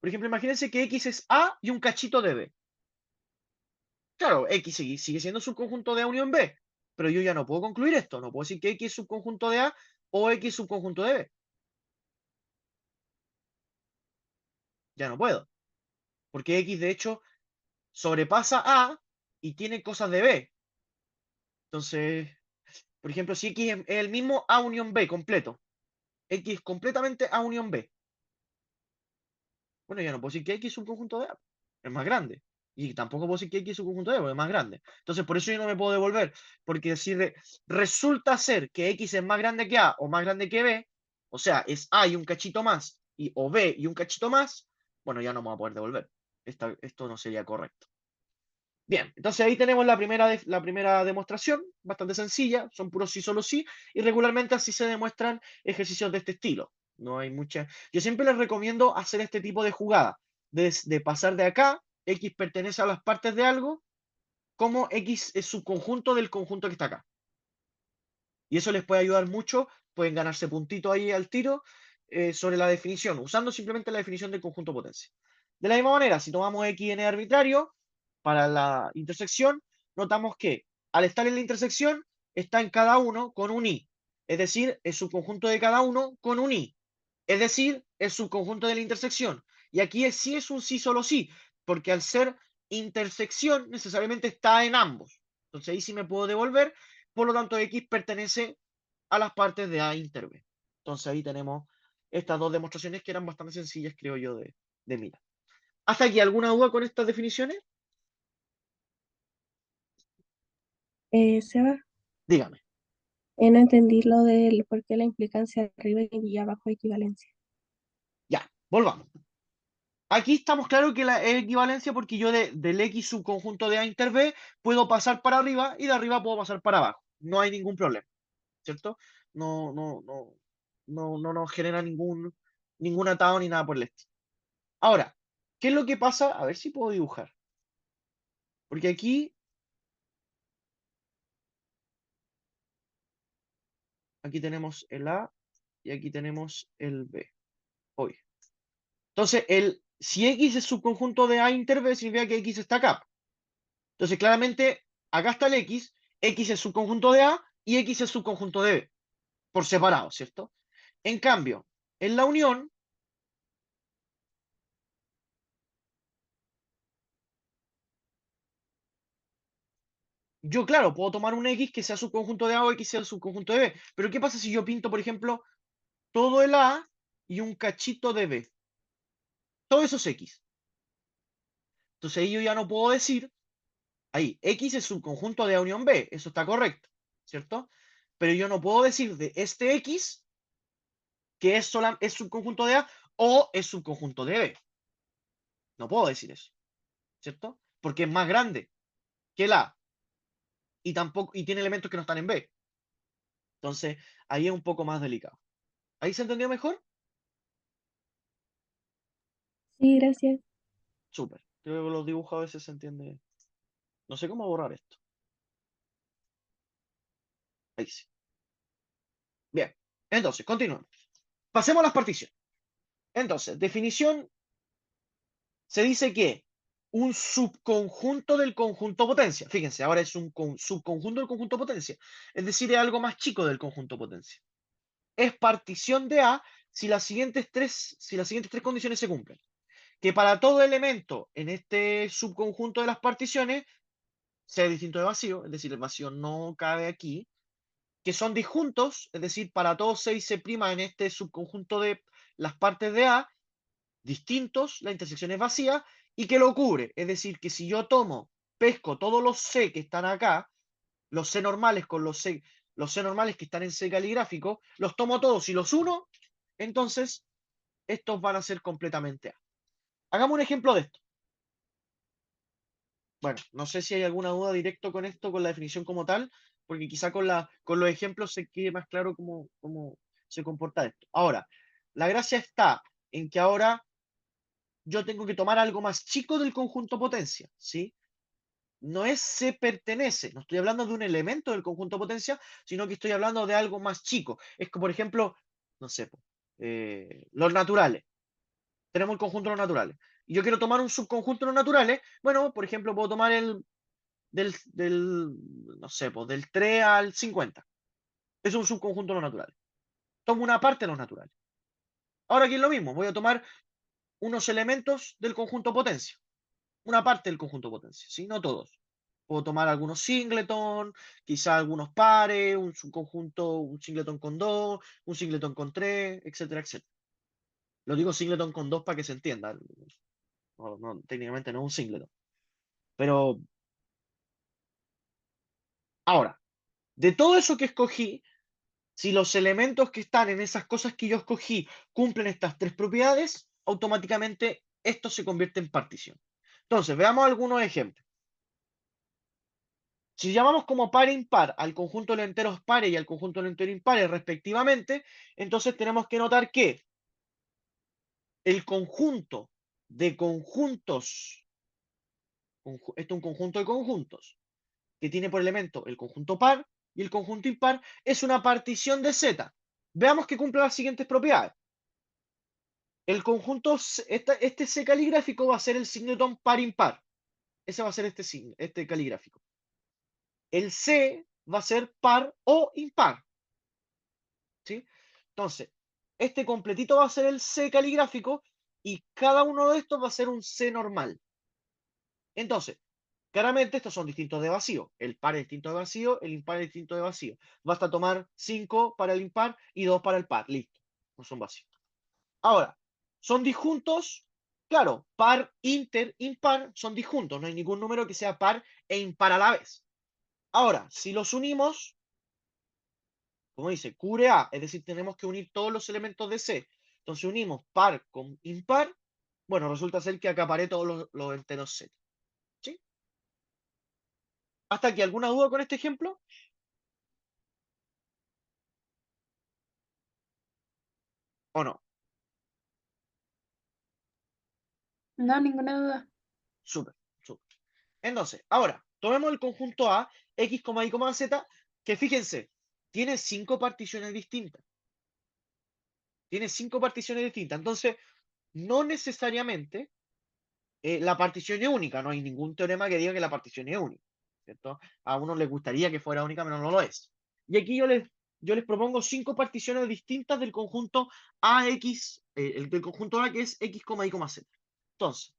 Por ejemplo, imagínense que X es A y un cachito de B. Claro, X sigue siendo subconjunto de A unión B, pero yo ya no puedo concluir esto. No puedo decir que X es subconjunto de A o X es subconjunto de B. Ya no puedo, porque X de hecho sobrepasa A y tiene cosas de B. Entonces, por ejemplo, si X es el mismo A unión B completo, X completamente A unión B, bueno, ya no puedo decir que X es un conjunto de A, es más grande. Y tampoco puedo decir que X es un conjunto de A, porque es más grande. Entonces, por eso yo no me puedo devolver, porque si resulta ser que X es más grande que A o más grande que B, o sea, es A y un cachito más, o B y un cachito más, bueno, ya no me voy a poder devolver. Esto no sería correcto. Bien, entonces ahí tenemos la primera demostración, bastante sencilla, son puros sí, solo sí, y regularmente así se demuestran ejercicios de este estilo. No hay mucha. Yo siempre les recomiendo hacer este tipo de jugada, de pasar de acá, X pertenece a las partes de algo, como X es subconjunto del conjunto que está acá. Y eso les puede ayudar mucho, pueden ganarse puntito ahí al tiro sobre la definición, usando simplemente la definición del conjunto potencia. De la misma manera, si tomamos X n arbitrario para la intersección, notamos que al estar en la intersección, está en cada uno con un I. Es decir, el subconjunto de cada uno con un I. Es decir, el subconjunto de la intersección. Y aquí sí es un sí solo sí, porque al ser intersección necesariamente está en ambos. Entonces ahí sí me puedo devolver, por lo tanto X pertenece a las partes de A inter B. Entonces ahí tenemos estas dos demostraciones que eran bastante sencillas, creo yo, de mirar. ¿Hasta aquí alguna duda con estas definiciones? Seba, Dígame. no entendí lo del por qué la implicancia arriba y abajo de equivalencia. Ya, volvamos. Aquí estamos claros que es equivalencia porque yo del X subconjunto de A inter B puedo pasar para arriba y de arriba puedo pasar para abajo. No hay ningún problema, ¿cierto? No nos genera ningún atado ni nada por el estilo. Ahora, ¿qué es lo que pasa? A ver si puedo dibujar. Porque aquí tenemos el A y aquí tenemos el B. Hoy. Entonces, si X es subconjunto de A inter B, significa que X está acá. Entonces, claramente, acá está el X es subconjunto de A y X es subconjunto de B, por separado, ¿cierto? En cambio, en la unión, yo, claro, puedo tomar un X que sea subconjunto de A o X sea subconjunto de B. Pero, ¿qué pasa si yo pinto, por ejemplo, todo el A y un cachito de B? Todo eso es X. Entonces, ahí yo ya no puedo decir, ahí, X es subconjunto de A unión B, eso está correcto, ¿cierto? Pero yo no puedo decir de este X que es subconjunto de A o es subconjunto de B. No puedo decir eso, ¿cierto? Porque es más grande que el A y tiene elementos que no están en B. Entonces, ahí es un poco más delicado. ¿Ahí se entendió mejor? Sí, gracias. Súper. Creo que los dibujos a veces se entiende. No sé cómo borrar esto. Ahí sí. Bien. Entonces, continuamos. Pasemos a las particiones. Entonces, definición, se dice que un subconjunto del conjunto potencia. Fíjense, ahora es un subconjunto del conjunto potencia. Es decir, es algo más chico del conjunto potencia. Es partición de A si las siguientes tres condiciones se cumplen. Que para todo elemento en este subconjunto de las particiones sea distinto de vacío, es decir, el vacío no cabe aquí, que son disjuntos, es decir, para todos 6 se prima en este subconjunto de las partes de A, distintos, la intersección es vacía, y que lo cubre, es decir, que si yo pesco todos los C que están acá, los C normales con los C normales que están en C caligráfico, los tomo todos y los uno, entonces estos van a ser completamente A. Hagamos un ejemplo de esto. Bueno, no sé si hay alguna duda directo con esto, con la definición como tal, porque quizá con los ejemplos se quede más claro cómo se comporta esto. Ahora, la gracia está en que ahora yo tengo que tomar algo más chico del conjunto potencia, ¿sí? No es se pertenece, no estoy hablando de un elemento del conjunto potencia, sino que estoy hablando de algo más chico. Es que, por ejemplo, no sé, los naturales. Tenemos el conjunto de los naturales. Y yo quiero tomar un subconjunto de los naturales. Bueno, por ejemplo, puedo tomar no sé, del 3 al 50. Es un subconjunto de los naturales. Tomo una parte de los naturales. Ahora aquí es lo mismo. Voy a tomar unos elementos del conjunto potencia. Una parte del conjunto potencia, ¿sí? No todos. Puedo tomar algunos singleton, quizá algunos pares, un subconjunto, un singleton con 2, un singleton con 3, etcétera, etcétera. Lo digo singleton con 2 para que se entienda. Técnicamente no es un singleton. Pero ahora, de todo eso que escogí, si los elementos que están en esas cosas que yo escogí cumplen estas tres propiedades, automáticamente esto se convierte en partición. Entonces, veamos algunos ejemplos. Si llamamos como par impar al conjunto de los enteros pares y al conjunto de los enteros impares respectivamente, entonces tenemos que notar que el conjunto de conjuntos, esto es un conjunto de conjuntos, que tiene por elemento el conjunto par y el conjunto impar, es una partición de Z. Veamos que cumple las siguientes propiedades. El conjunto, este C caligráfico va a ser el singleton par impar. Ese va a ser este caligráfico. El C va a ser par o impar. ¿Sí? Entonces, este completito va a ser el C caligráfico y cada uno de estos va a ser un C normal. Entonces, claramente estos son distintos de vacío. El par es distinto de vacío, el impar es distinto de vacío. Basta tomar 5 para el impar y 2 para el par. Listo. No son vacíos. Ahora, ¿son disjuntos? Claro, par, inter, impar son disjuntos. No hay ningún número que sea par e impar a la vez. Ahora, si los unimos, como dice, cubre A, es decir, tenemos que unir todos los elementos de C. Entonces unimos par con impar. Bueno, resulta ser que acaparé todos los enteros Z. ¿Sí? ¿Hasta aquí alguna duda con este ejemplo? ¿O no? No, ninguna duda. Súper, súper. Entonces, ahora, tomemos el conjunto A, X, Y, Z, que fíjense, tiene 5 particiones distintas. Tiene 5 particiones distintas. Entonces, no necesariamente la partición es única. No hay ningún teorema que diga que la partición es única. ¿Cierto? A uno les gustaría que fuera única, pero no lo es. Y aquí yo les propongo 5 particiones distintas del conjunto AX, el del conjunto A que es X, Y, Z. Entonces,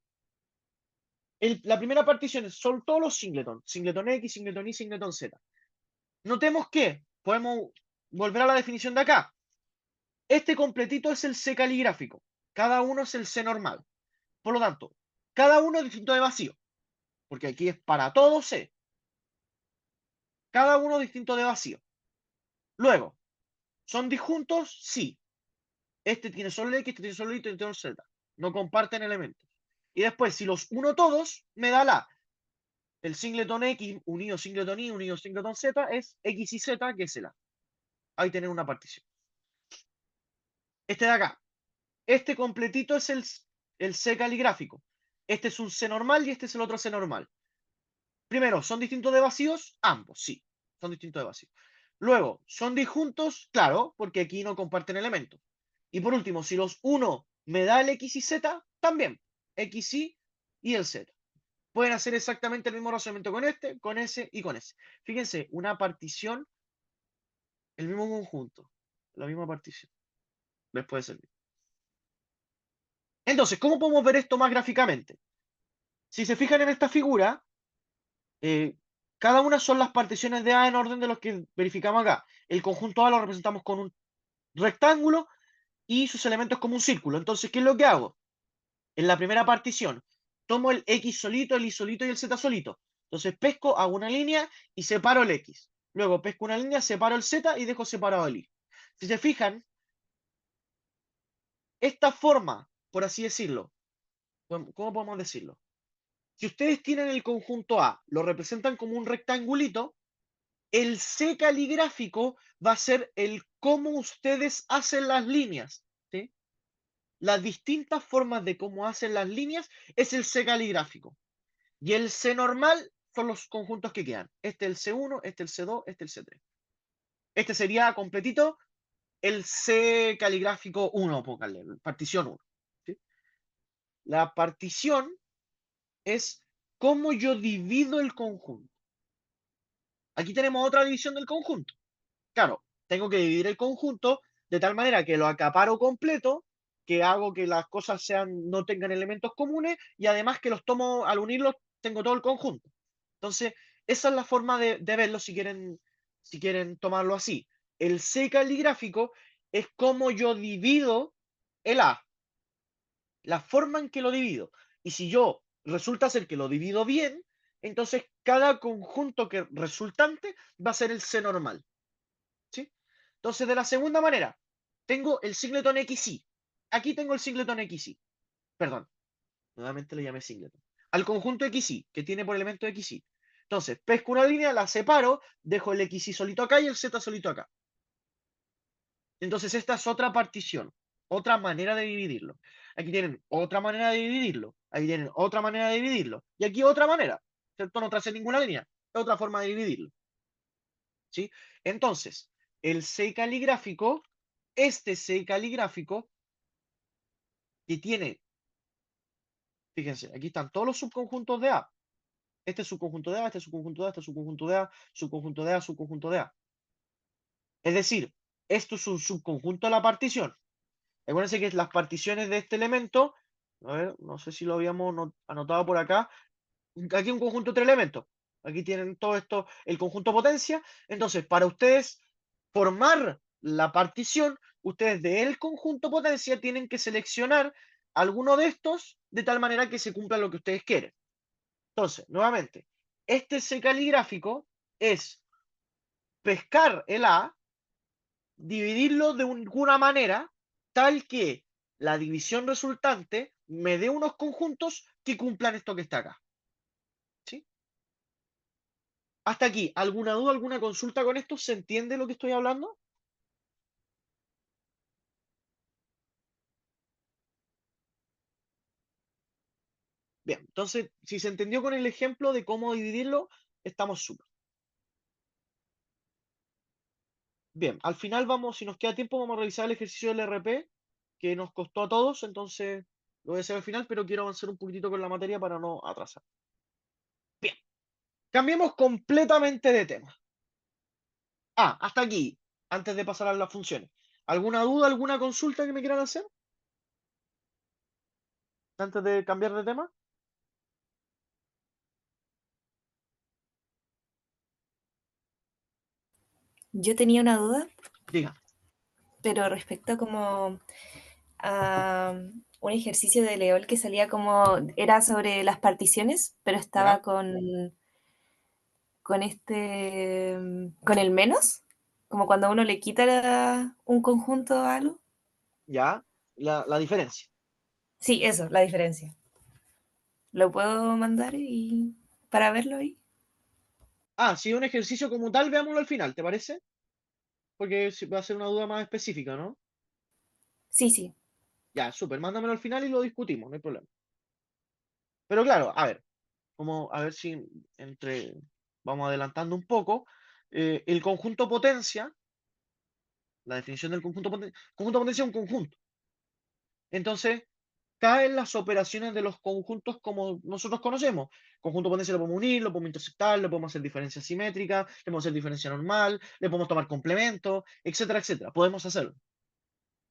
la primera partición son todos los singletons. Singleton X, singleton Y, singleton Z. Notemos que podemos volver a la definición de acá. Este completito es el C caligráfico. Cada uno es el C normal. Por lo tanto, cada uno es distinto de vacío. Porque aquí es para todo C. Cada uno distinto de vacío. Luego, ¿son disjuntos? Sí. Este tiene solo el X, este tiene solo el Y, este tiene solo el Z. No comparten elementos. Y después, si los uno todos, me da el singleton X unido singleton Y unido singleton Z es X y Z, que es el A. Ahí tienen una partición. Este de acá. Este completito es el C caligráfico. Este es un C normal y este es el otro C normal. Primero, ¿son distintos de vacíos? Ambos, sí. Son distintos de vacíos. Luego, ¿son disjuntos? Claro, porque aquí no comparten elementos. Y por último, si los uno me da el X y Z, también. X y el Z. Pueden hacer exactamente el mismo razonamiento con este, con ese y con ese. Fíjense, una partición, el mismo conjunto, la misma partición. Les puede servir. Entonces, ¿cómo podemos ver esto más gráficamente? Si se fijan en esta figura, cada una son las particiones de A en orden de los que verificamos acá. El conjunto A lo representamos con un rectángulo y sus elementos como un círculo. Entonces, ¿qué es lo que hago? En la primera partición, tomo el X solito, el Y solito y el Z solito. Entonces pesco, hago una línea y separo el X. Luego pesco una línea, separo el Z y dejo separado el Y. Si se fijan, esta forma, por así decirlo, ¿cómo podemos decirlo? Si ustedes tienen el conjunto A, lo representan como un rectangulito, el C caligráfico va a ser el cómo ustedes hacen las líneas. ¿Sí? Las distintas formas de cómo hacen las líneas es el C caligráfico. Y el C normal son los conjuntos que quedan. Este es el C1, este es el C2, este es el C3. Este sería completito el C caligráfico 1, póngale, partición 1. ¿Sí? La partición es cómo yo divido el conjunto. Aquí tenemos otra división del conjunto. Claro, tengo que dividir el conjunto de tal manera que lo acaparo completo, que hago que las cosas no tengan elementos comunes y además que los tomo, al unirlos, tengo todo el conjunto. Entonces, Esa es la forma de verlo si quieren tomarlo así. El C caligráfico es como yo divido el A, la forma en que lo divido. Y si yo resulta ser que lo divido bien, entonces cada conjunto que resultante va a ser el C normal. ¿Sí? Entonces, de la segunda manera, tengo el singleton XY. Aquí tengo el singleton XY. Perdón, nuevamente le llamé singleton. Al conjunto XY, que tiene por elemento XY. Entonces, pesco una línea, la separo, dejo el XY solito acá y el Z solito acá. Entonces, esta es otra partición, otra manera de dividirlo. Aquí tienen otra manera de dividirlo. Aquí tienen otra manera de dividirlo. Y aquí otra manera. ¿Cierto? No tracé ninguna línea. Es otra forma de dividirlo. ¿Sí? Entonces, el C caligráfico, este C caligráfico, que tiene, fíjense, aquí están todos los subconjuntos de A. Este es subconjunto de A, este es subconjunto de A, este es subconjunto de A, subconjunto de A, subconjunto de A. Es decir, esto es un subconjunto de la partición. Acuérdense que las particiones de este elemento, a ver, no sé si lo habíamos anotado por acá, aquí un conjunto de tres elementos. Aquí tienen todo esto, el conjunto potencia. Entonces, para ustedes formar la partición, ustedes del conjunto potencia tienen que seleccionar alguno de estos de tal manera que se cumpla lo que ustedes quieren. Entonces, nuevamente, este C caligráfico es pescar el A, dividirlo de alguna manera tal que la división resultante me dé unos conjuntos que cumplan esto que está acá. ¿Sí? Hasta aquí, ¿alguna duda, alguna consulta con esto? ¿Se entiende lo que estoy hablando? Bien, entonces, si se entendió con el ejemplo de cómo dividirlo, estamos súper. Bien, al final vamos, si nos queda tiempo, vamos a revisar el ejercicio del RP que nos costó a todos, entonces lo voy a hacer al final, pero quiero avanzar un poquitito con la materia para no atrasar. Bien, cambiemos completamente de tema. Ah, hasta aquí, antes de pasar a las funciones. ¿Alguna duda, alguna consulta que me quieran hacer? Antes de cambiar de tema. Yo tenía una duda, Diga. pero respecto como a un ejercicio de Leol que salía como, era sobre las particiones, pero estaba ¿Ya? con con el menos, como cuando uno le quita un conjunto a algo. ¿Ya? La diferencia. Sí, eso, la diferencia. ¿Lo puedo mandar y para verlo ahí? Ah, si es un ejercicio como tal, veámoslo al final, ¿te parece? Porque va a ser una duda más específica, ¿no? Sí, sí. Ya, súper, mándamelo al final y lo discutimos, no hay problema. Pero claro, a ver, a ver si entre, vamos adelantando un poco. El conjunto potencia, la definición del conjunto potencia es un conjunto. Entonces, caen las operaciones de los conjuntos como nosotros conocemos. Conjunto potencia lo podemos unir, lo podemos intersectar, le podemos hacer diferencia simétrica, le podemos hacer diferencia normal, le podemos tomar complemento, etcétera, etcétera. Podemos hacerlo,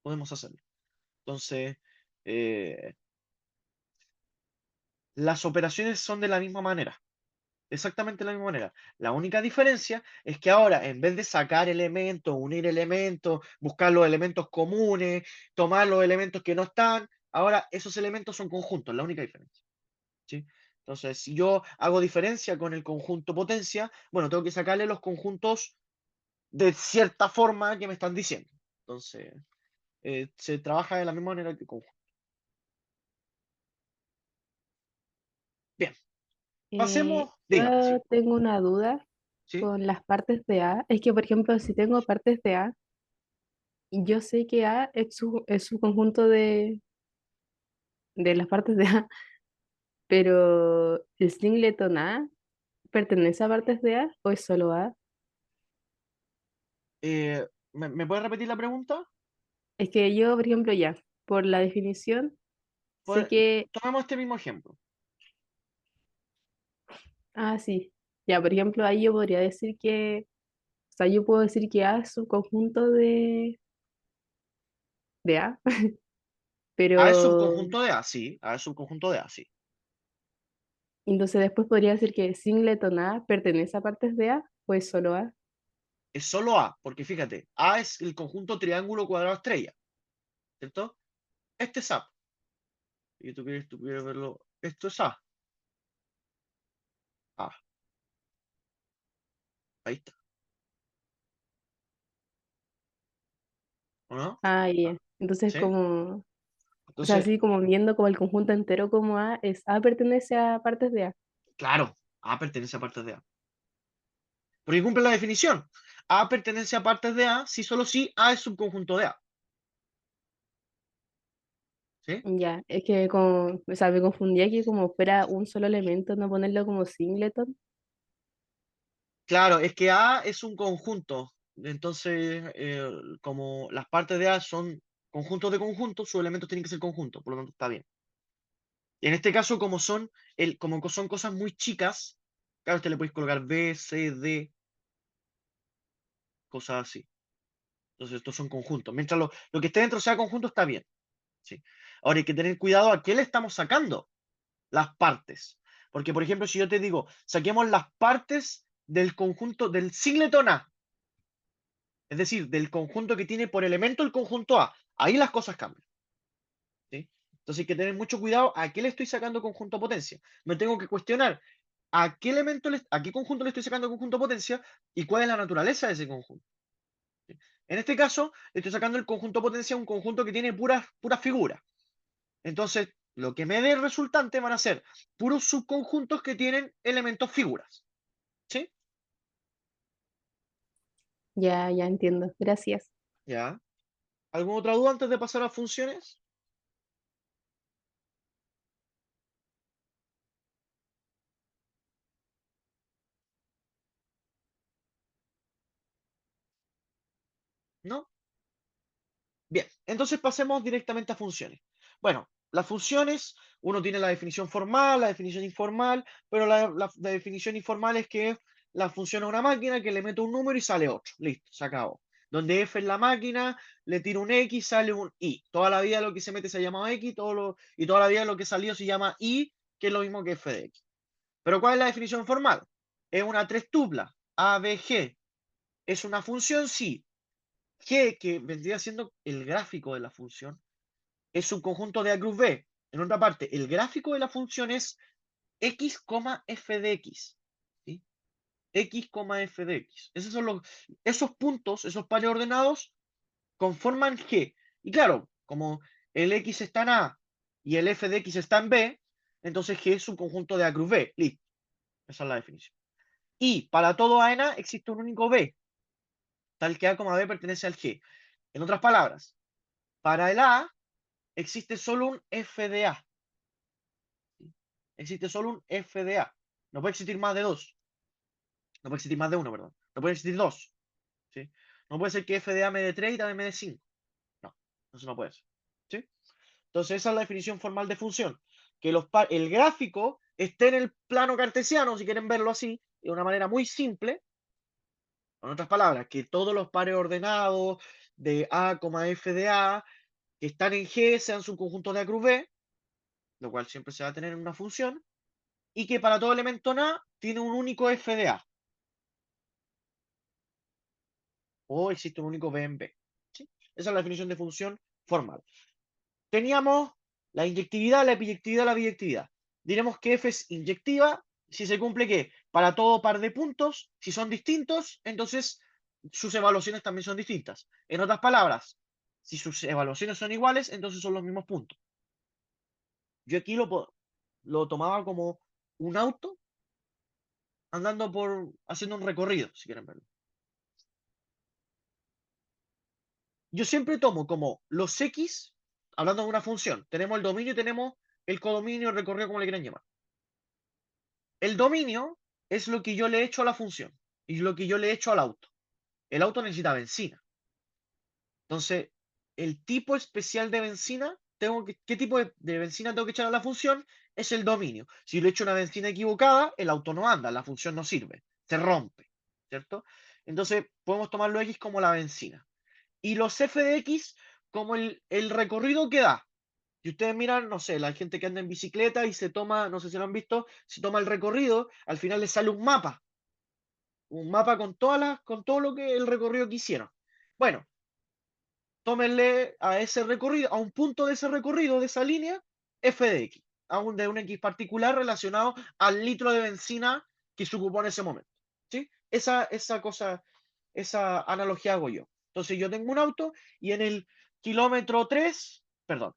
podemos hacerlo. Entonces, eh, las operaciones son de la misma manera, exactamente de la misma manera. La única diferencia es que ahora, en vez de sacar elementos, unir elementos, buscar los elementos comunes, tomar los elementos que no están, ahora esos elementos son conjuntos, la única diferencia. ¿Sí? Entonces, si yo hago diferencia con el conjunto potencia, bueno, tengo que sacarle los conjuntos de cierta forma que me están diciendo. Entonces, se trabaja de la misma manera que el conjunto. Bien, pasemos, dígame, Yo sí, tengo una duda sí. con las partes de A. Es que, por ejemplo, si tengo partes de A, yo sé que A es su conjunto de las partes de A, pero ¿el singleton A pertenece a partes de A o es solo A? ¿Me puedes repetir la pregunta? Es que yo, por ejemplo, ya, por la definición, sé Pues, que, tomemos este mismo ejemplo. sí, ya, por ejemplo, ahí yo podría decir que, o sea, yo puedo decir que A es un conjunto de A, A es pero, subconjunto de A, sí. A es subconjunto de A, sí. Entonces después podría decir que singleton A pertenece a partes de A o es solo A. Es solo A, porque fíjate, A es el conjunto triángulo cuadrado estrella, ¿cierto? Este es A. Y tú quieres verlo. Esto es A. A. Ahí está. ¿O no? Ah, ya. Entonces ¿Sí? como, o sea, Entonces, así como viendo como el conjunto entero como A es A pertenece a partes de A. claro, A pertenece a partes de A. Porque cumple la definición. A pertenece a partes de A si solo si A es subconjunto de A. ¿Sí? Ya, es que como, o sea, me confundía que como fuera un solo elemento, no ponerlo como singleton. Claro, es que A es un conjunto. Entonces, como las partes de A son conjuntos de conjuntos, sus elementos tienen que ser conjuntos, por lo tanto está bien. Y en este caso, como son cosas muy chicas, claro, usted le podéis colocar B, C, D, cosas así. Entonces, estos son conjuntos. Mientras lo que esté dentro sea conjunto, está bien. ¿Sí? Ahora hay que tener cuidado a qué le estamos sacando las partes. Porque, por ejemplo, si yo te digo, saquemos las partes del conjunto del singleton A, es decir, del conjunto que tiene por elemento el conjunto A, ahí las cosas cambian. ¿Sí? Entonces hay que tener mucho cuidado a qué le estoy sacando conjunto potencia. Me tengo que cuestionar a qué a qué conjunto le estoy sacando conjunto potencia y cuál es la naturaleza de ese conjunto. ¿Sí? En este caso, le estoy sacando el conjunto potencia a un conjunto que tiene puras figuras. Entonces, lo que me dé el resultante van a ser puros subconjuntos que tienen elementos figuras. ¿Sí? Ya, ya entiendo. Gracias. ¿Ya? ¿Alguna otra duda antes de pasar a funciones? ¿No? Bien, entonces pasemos directamente a funciones. Bueno, las funciones, uno tiene la definición formal, la definición informal, pero la definición informal es que la función es una máquina que le meto un número y sale otro. Listo, se acabó. Donde f es la máquina, le tiro un x, sale un y. Toda la vida lo que se mete se llama x, y toda la vida lo que salió se llama y, que es lo mismo que f de x. Pero ¿cuál es la definición formal? Es una tres tupla, a, b, g. ¿Es una función? Sí. G, que vendría siendo el gráfico de la función, es un conjunto de A cruz B. En otra parte, el gráfico de la función es x, f de x. ¿Sí? X, f de x. Esos puntos, esos pares ordenados, conforman G. Y claro, como el x está en A y el f de x está en B, entonces G es un conjunto de A cruz B. Listo. Esa es la definición. Y para todo A en A existe un único B, tal que A, B pertenece al G. En otras palabras, para el A existe solo un f de A. ¿Sí? Existe solo un f de A. No puede existir más de dos. No puede existir más de uno, perdón. No puede existir dos. ¿Sí? No puede ser que f de A me dé 3 y también me dé 5. No, eso no puede ser. ¿Sí? Entonces esa es la definición formal de función. Que el gráfico esté en el plano cartesiano, si quieren verlo así, de una manera muy simple. En otras palabras, que todos los pares ordenados de A, f de A que están en G sean subconjuntos de A cruz B, lo cual siempre se va a tener en una función, y que para todo elemento en A tiene un único f de A, o existe un único b en B. ¿Sí? Esa es la definición de función formal. Teníamos la inyectividad, la epiyectividad, la biyectividad. Diremos que f es inyectiva si se cumple que para todo par de puntos, si son distintos, entonces sus evaluaciones también son distintas. En otras palabras, si sus evaluaciones son iguales, entonces son los mismos puntos. Yo aquí lo tomaba como un auto haciendo un recorrido, si quieren verlo. Yo siempre tomo como los X, hablando de una función, tenemos el dominio y tenemos el codominio, el recorrido, como le quieran llamar. El dominio es lo que yo le he hecho a la función y lo que yo le he hecho al auto. El auto necesita benzina. Entonces, el tipo especial de benzina, ¿qué tipo de benzina tengo que echar a la función? Es el dominio. Si le echo una benzina equivocada, el auto no anda, la función no sirve, se rompe, ¿cierto? Entonces, podemos tomarlo X como la benzina. Y los f de x como el recorrido que da. Y ustedes miran, no sé, la gente que anda en bicicleta y se toma, no sé si lo han visto, se toma el recorrido, al final le sale un mapa con con todo lo que el recorrido que hicieron. Bueno, tómenle a ese recorrido, a un punto de ese recorrido, de esa línea, f de x, de un x particular relacionado al litro de benzina que se ocupó en ese momento. ¿Sí? Esa cosa, esa analogía hago yo. Entonces yo tengo un auto y en el kilómetro 3, perdón,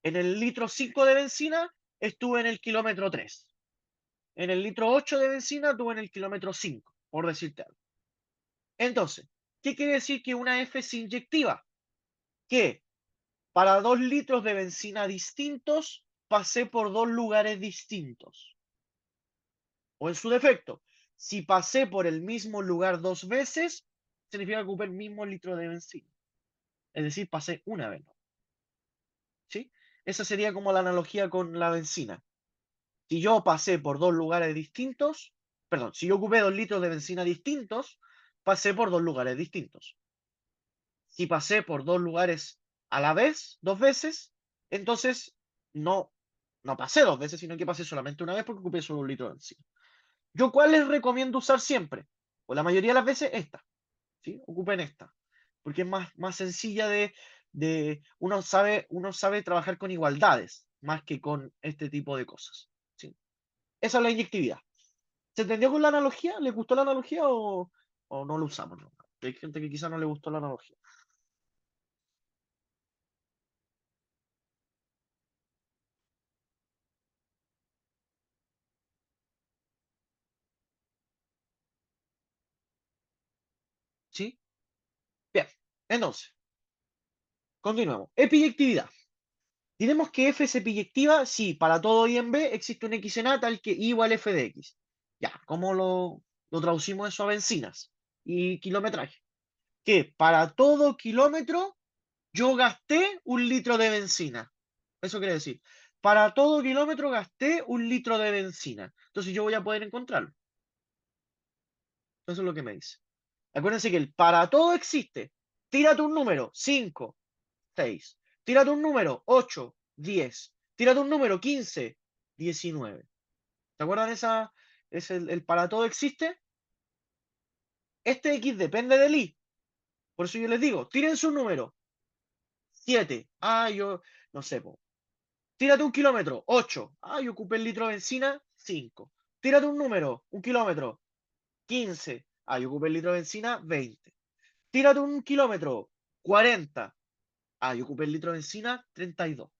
en el litro 5 de benzina estuve en el kilómetro 3. En el litro 8 de benzina estuve en el kilómetro 5, por decirte algo. Entonces, ¿qué quiere decir que una F es inyectiva? Que para 2 litros de benzina distintos pasé por 2 lugares distintos. O en su defecto, si pasé por el mismo lugar 2 veces, significa que ocupé el mismo litro de benzina. Es decir, pasé una vez, ¿no? ¿Sí? Esa sería como la analogía con la benzina. Si yo pasé por 2 lugares distintos, perdón, si yo ocupé 2 litros de benzina distintos, pasé por 2 lugares distintos. Si pasé por 2 lugares a la vez, 2 veces, entonces no, no pasé 2 veces, sino que pasé solamente una vez porque ocupé solo 1 litro de benzina. ¿Yo cuál les recomiendo usar siempre? Pues la mayoría de las veces esta, ¿sí? Ocupen esta, porque es más sencilla uno sabe trabajar con igualdades, más que con este tipo de cosas, ¿sí? Esa es la inyectividad. ¿Se entendió con la analogía? ¿Les gustó la analogía o no lo usamos? ¿No? Hay gente que quizá no le gustó la analogía. ¿Sí? Bien, entonces, continuamos. Epiyectividad. Diremos que F es epiyectiva si para todo y en B existe un X en A tal que I igual F de X. Ya, ¿cómo lo traducimos eso a bencinas y kilometraje? Que para todo kilómetro yo gasté 1 litro de benzina. Eso quiere decir, para todo kilómetro gasté 1 litro de benzina. Entonces yo voy a poder encontrarlo. Eso es lo que me dice. Acuérdense que el para todo existe. Tírate un número, 5, 6. Tírate un número, 8, 10. Tírate un número, 15, 19. ¿Se acuerdan esa? Es el para todo existe. Este X depende del Y. Por eso yo les digo, tiren su número. 7. Ah, yo no sé, po. Tírate un kilómetro, 8. Ah, yo ocupé el litro de benzina, 5. Tírate un número, un kilómetro, 15. Ah, yo ocupé el litro de benzina, 20. Tírate un kilómetro, 40. Ah, yo ocupé el litro de benzina, 32.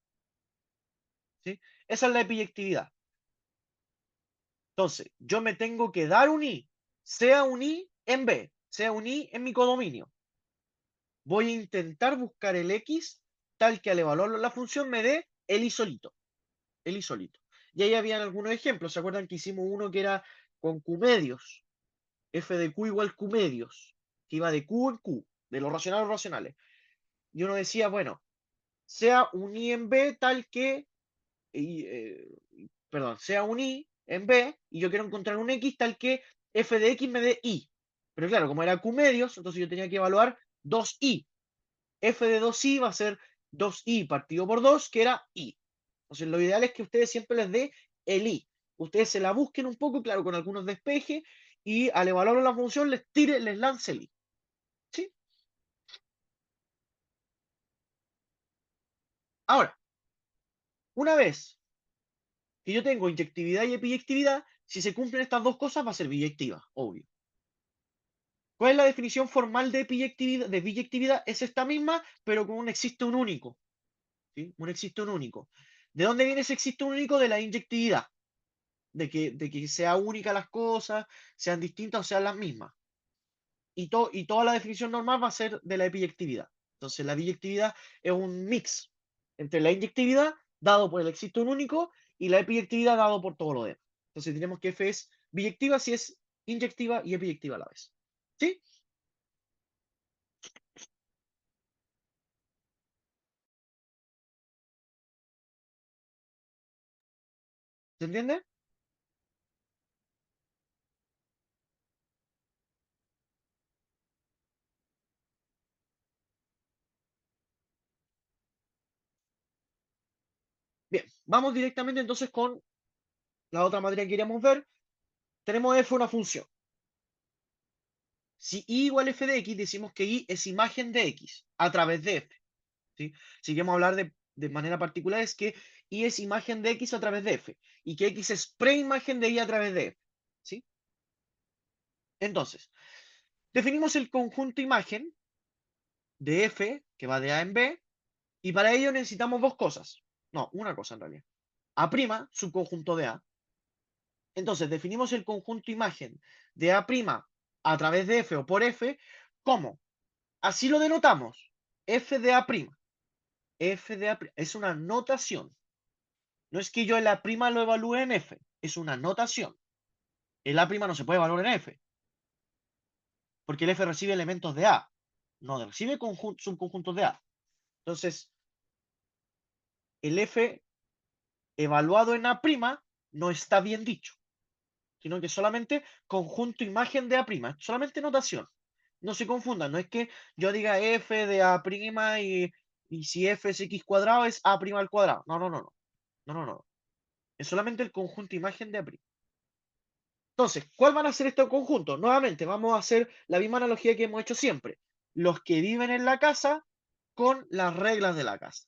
¿Sí? Esa es la epiyectividad. Entonces, yo me tengo que dar un I, sea un I en B, sea un I en mi codominio. Voy a intentar buscar el X tal que al evaluar la función me dé el I solito. El I solito. Y ahí habían algunos ejemplos. ¿Se acuerdan que hicimos uno que era con Q medios? F de Q igual Q medios, que iba de Q en Q, de los racionales a los racionales. Y uno decía, bueno, sea un I en B tal que, y, perdón, sea un I en B y yo quiero encontrar un X tal que f de X me dé I. Pero claro, como era Q medios, entonces yo tenía que evaluar 2I. F de 2I va a ser 2I partido por 2, que era I. Entonces lo ideal es que ustedes siempre les dé el I. Ustedes se la busquen un poco, claro, con algunos despejes, y al evaluar la función les lance el I. ¿Sí? Ahora, una vez que yo tengo inyectividad y epiyectividad, si se cumplen estas dos cosas va a ser biyectiva, obvio. ¿Cuál es la definición formal de biyectividad? De biyectividad es esta misma, pero con un existe un único. ¿Sí? Un existe un único. ¿De dónde viene ese existe un único? De la inyectividad. De que sea única las cosas, sean distintas o sean las mismas. Y toda la definición normal va a ser de la epiyectividad. Entonces, la biyectividad es un mix entre la inyectividad, dado por el existe un único, y la epiyectividad, dado por todo lo demás. Entonces, tenemos que F es biyectiva si es inyectiva y epiyectiva a la vez. ¿Sí? ¿Se entiende? Vamos directamente entonces con la otra materia que queríamos ver. Tenemos f una función. Si y igual f de x, decimos que y es imagen de x a través de f. ¿Sí? Si queremos hablar de manera particular, es que y es imagen de x a través de f. Y que x es preimagen de y a través de f. ¿Sí? Entonces, definimos el conjunto imagen de f, que va de a en b, y para ello necesitamos dos cosas. No, una cosa en realidad. A', subconjunto de a. Entonces, definimos el conjunto imagen de a' a través de f o por f, ¿cómo? Así lo denotamos. F de a'. F de a'. Es una notación. No es que yo el a' lo evalúe en f. Es una notación. El a' no se puede evaluar en f. Porque el f recibe elementos de a. No recibe subconjuntos de a. Entonces, el f evaluado en a' no está bien dicho, sino que solamente conjunto imagen de a', solamente notación. No se confundan, no es que yo diga f de a' y si f es x cuadrado es a' al cuadrado. No, no, no, no. No, no, no. Es solamente el conjunto imagen de a'. Entonces, ¿cuál van a ser estos conjuntos? Nuevamente, vamos a hacer la misma analogía que hemos hecho siempre. Los que viven en la casa con las reglas de la casa.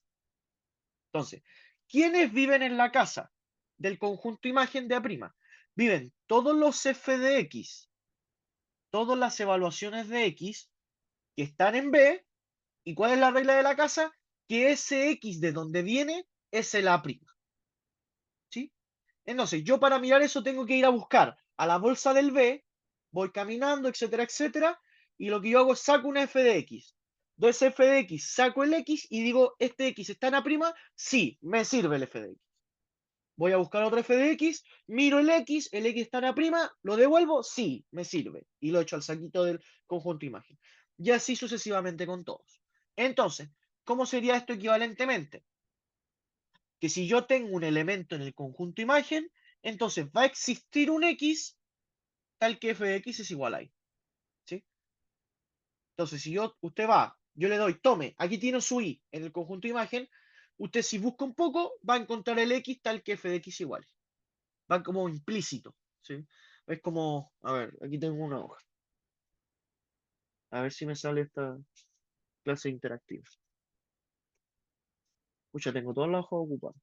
Entonces, ¿quiénes viven en la casa del conjunto imagen de A'? Viven todos los f de x, todas las evaluaciones de x que están en B. ¿Y cuál es la regla de la casa? Que ese x de donde viene es el A'. ¿Sí? Entonces, yo para mirar eso tengo que ir a buscar a la bolsa del B, voy caminando, etcétera, etcétera, y lo que yo hago es saco una f de x. Doy ese f de x, saco el x y digo, ¿este x está en A'? Sí, me sirve el f de x. Voy a buscar otro f de x, miro el x está en A', lo devuelvo, sí, me sirve. Y lo echo al saquito del conjunto imagen. Y así sucesivamente con todos. Entonces, ¿cómo sería esto equivalentemente? Que si yo tengo un elemento en el conjunto imagen, entonces va a existir un x tal que f de x es igual a y. ¿Sí? Entonces, si usted va, yo le doy, tome, aquí tiene su y en el conjunto imagen, usted si busca un poco, va a encontrar el x tal que f de x igual. Va como implícito. ¿Sí? Es como, a ver, aquí tengo una hoja. A ver si me sale esta clase interactiva. Pucha, tengo todas las hojas ocupadas.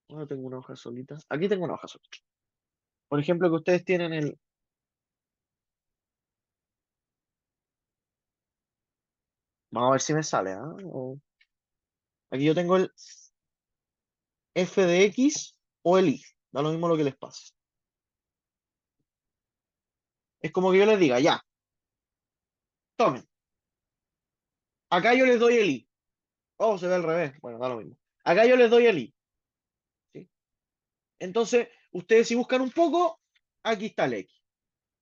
Ahora tengo una hoja solita. Aquí tengo una hoja solita. Por ejemplo, que ustedes tienen el... Vamos a ver si me sale. Aquí yo tengo el f de x o el y. Da lo mismo lo que les pase. Es como que yo les diga, ya, tomen. Acá yo les doy el y. Oh, se ve al revés. Bueno, da lo mismo. Acá yo les doy el y. ¿Sí? Entonces, ustedes si buscan un poco, aquí está el x.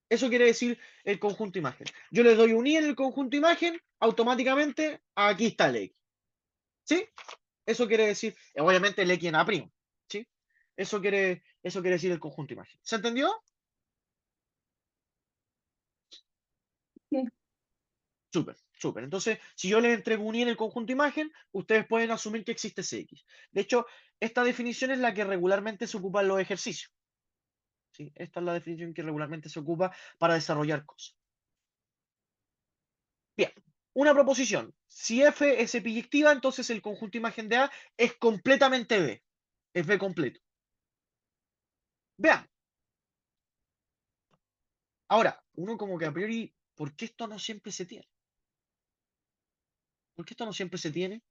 Eso quiere decir el conjunto imagen. Yo les doy un y en el conjunto imagen, automáticamente aquí está el x. ¿Sí? Eso quiere decir, obviamente el x en A'. ¿Sí? Eso quiere decir el conjunto imagen. ¿Se entendió? Sí. Súper, súper. Entonces, si yo les entrego un i en el conjunto imagen, ustedes pueden asumir que existe ese x. De hecho, esta definición es la que regularmente se ocupa en los ejercicios. ¿Sí? Esta es la definición que regularmente se ocupa para desarrollar cosas. Bien, una proposición. Si f es epiyectiva, entonces el conjunto imagen de A es completamente B. Es B completo. Vean. Ahora, uno como que a priori, ¿por qué esto no siempre se tiene? ¿Por qué esto no siempre se tiene?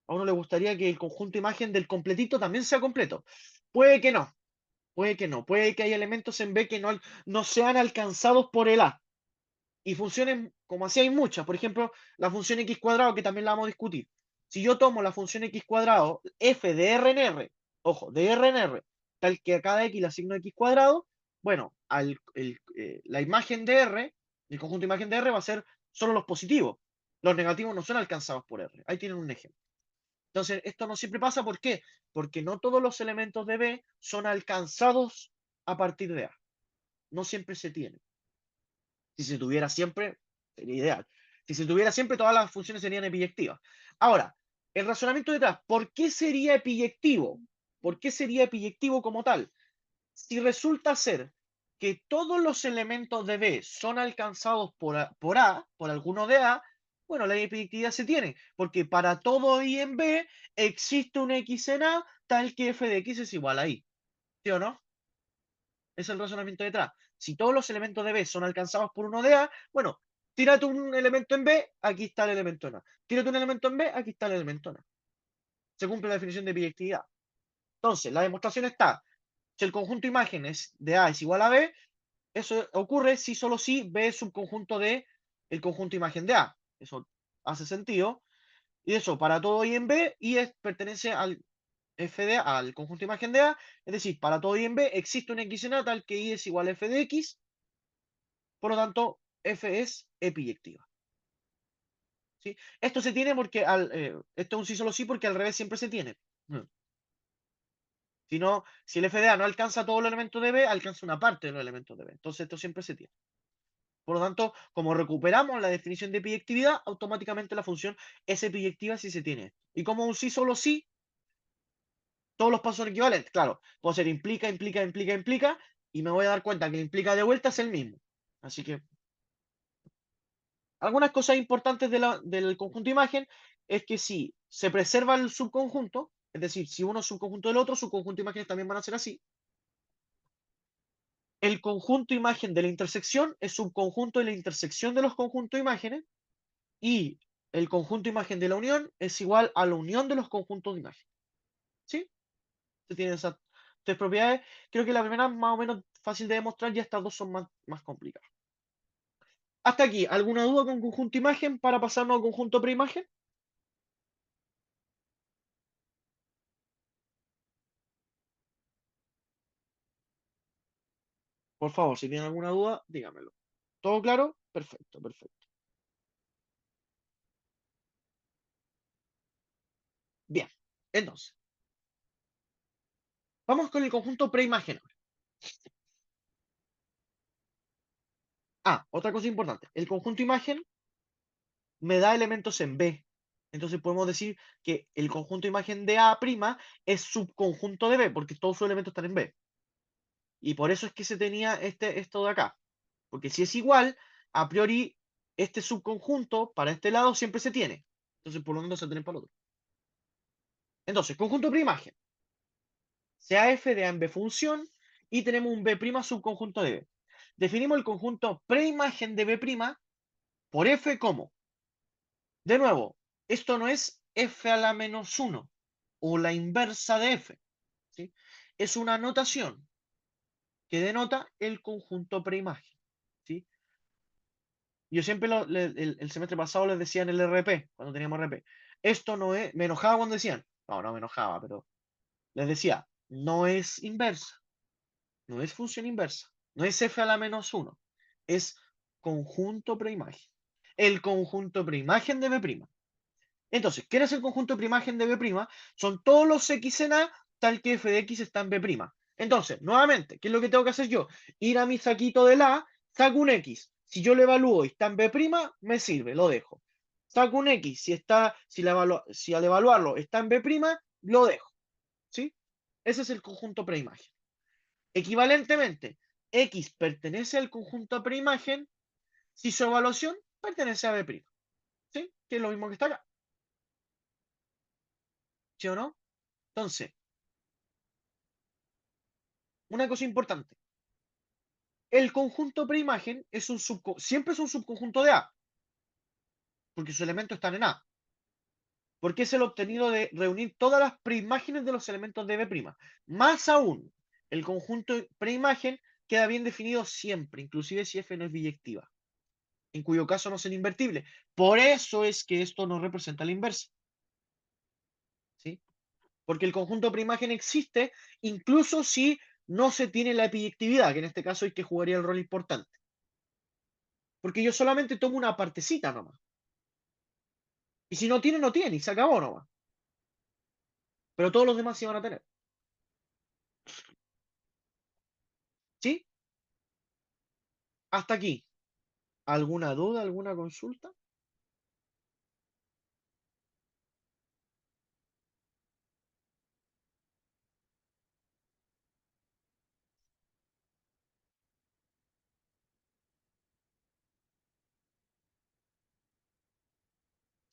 A uno le gustaría que el conjunto imagen del completito también sea completo. Puede que no. Puede que no. Puede que haya elementos en B que no sean alcanzados por el A. Y funcionen como así hay muchas. Por ejemplo, la función x cuadrado, que también la vamos a discutir. Si yo tomo la función x cuadrado, f de R en R, ojo, de R en R, tal que a cada x le asigno x cuadrado, bueno, la imagen de R, el conjunto de imagen de R va a ser solo los positivos. Los negativos no son alcanzados por R. Ahí tienen un ejemplo. Entonces, esto no siempre pasa. ¿Por qué? Porque no todos los elementos de B son alcanzados a partir de A. No siempre se tiene. Si se tuviera siempre, sería ideal. Si se tuviera siempre, todas las funciones serían epiyectivas. Ahora, el razonamiento detrás, ¿por qué sería epiyectivo? ¿Por qué sería epiyectivo como tal? Si resulta ser que todos los elementos de B son alcanzados por A, por alguno de A, bueno, la epiyectividad se tiene, porque para todo I en B existe un X en A tal que f de X es igual a I. ¿Sí o no? Es el razonamiento detrás. Si todos los elementos de B son alcanzados por uno de A, bueno, tírate un elemento en B, aquí está el elemento en A. Tírate un elemento en B, aquí está el elemento en A. Se cumple la definición de biyectividad. Entonces, la demostración está, si el conjunto imágenes de A es igual a B, eso ocurre si solo si B es subconjunto de el conjunto imagen de A. Eso hace sentido. Y eso, para todo I en B, pertenece al f de A, al conjunto imagen de A. Es decir, para todo I en B existe un X en A tal que I es igual a f de X. Por lo tanto, f es epiyectiva. ¿Sí? Esto se tiene porque esto es un sí solo sí porque al revés siempre se tiene. Si no, si el FDA no alcanza todos los elementos de B, alcanza una parte de los elementos de B. Entonces esto siempre se tiene. Por lo tanto, como recuperamos la definición de biyectividad, automáticamente la función es epiyectiva si se tiene esto. Y como un sí solo sí, todos los pasos son equivalentes. Claro, puedo hacer implica, implica, implica, implica, y me voy a dar cuenta que el implica de vuelta es el mismo. Así que algunas cosas importantes del conjunto imagen es que si se preserva el subconjunto, es decir, si uno es subconjunto del otro, subconjunto imágenes también van a ser así. El conjunto imagen de la intersección es subconjunto de la intersección de los conjuntos imágenes y el conjunto imagen de la unión es igual a la unión de los conjuntos de imagen. ¿Sí? Se tienen esas tres propiedades. Creo que la primera es más o menos fácil de demostrar y estas dos son más complicadas. Hasta aquí, ¿alguna duda con conjunto imagen para pasarnos al conjunto preimagen? Por favor, si tienen alguna duda, dígamelo. ¿Todo claro? Perfecto, perfecto. Bien, entonces, vamos con el conjunto preimagen. Ah, otra cosa importante. El conjunto imagen me da elementos en B. Entonces podemos decir que el conjunto imagen de A' es subconjunto de B, porque todos sus elementos están en B. Y por eso es que se tenía esto de acá. Porque si es igual, a priori, este subconjunto para este lado siempre se tiene. Entonces, por lo tanto, se tiene para el otro. Entonces, conjunto preimagen. Sea f de A en B función y tenemos un B' subconjunto de B. Definimos el conjunto preimagen de B' por f como. De nuevo, esto no es f a la menos 1 o la inversa de f. ¿Sí? Es una notación que denota el conjunto preimagen. ¿Sí? Yo siempre, el semestre pasado les decía en el RP, cuando teníamos RP, esto no es, me enojaba cuando decían, no me enojaba, pero les decía, no es inversa, no es función inversa, no es f a la menos 1, es conjunto preimagen. El conjunto preimagen de B'. Entonces, ¿qué es el conjunto preimagen de B'? Son todos los X en A, tal que f de X está en B'. Entonces, nuevamente, ¿qué es lo que tengo que hacer yo? Ir a mi saquito del A, saco un X. Si yo lo evalúo y está en B', me sirve, lo dejo. Saco un X, si al evaluarlo está en B', lo dejo. ¿Sí? Ese es el conjunto preimagen. Equivalentemente, X pertenece al conjunto preimagen si su evaluación pertenece a B'. ¿Sí? Que es lo mismo que está acá. ¿Sí o no? Entonces, una cosa importante. El conjunto preimagen siempre es un subconjunto de A, porque sus elementos están en A. Porque es el obtenido de reunir todas las preimágenes de los elementos de B'. Más aún, el conjunto preimagen queda bien definido siempre, inclusive si F no es biyectiva, en cuyo caso no son invertibles. Por eso es que esto no representa la inversa. ¿Sí? Porque el conjunto preimagen existe incluso si no se tiene la epiyectividad, que en este caso es que jugaría el rol importante. Porque yo solamente tomo una partecita nomás. Y si no tiene, no tiene, y se acabó nomás. Pero todos los demás sí van a tener. ¿Sí? Hasta aquí. ¿Alguna duda, alguna consulta?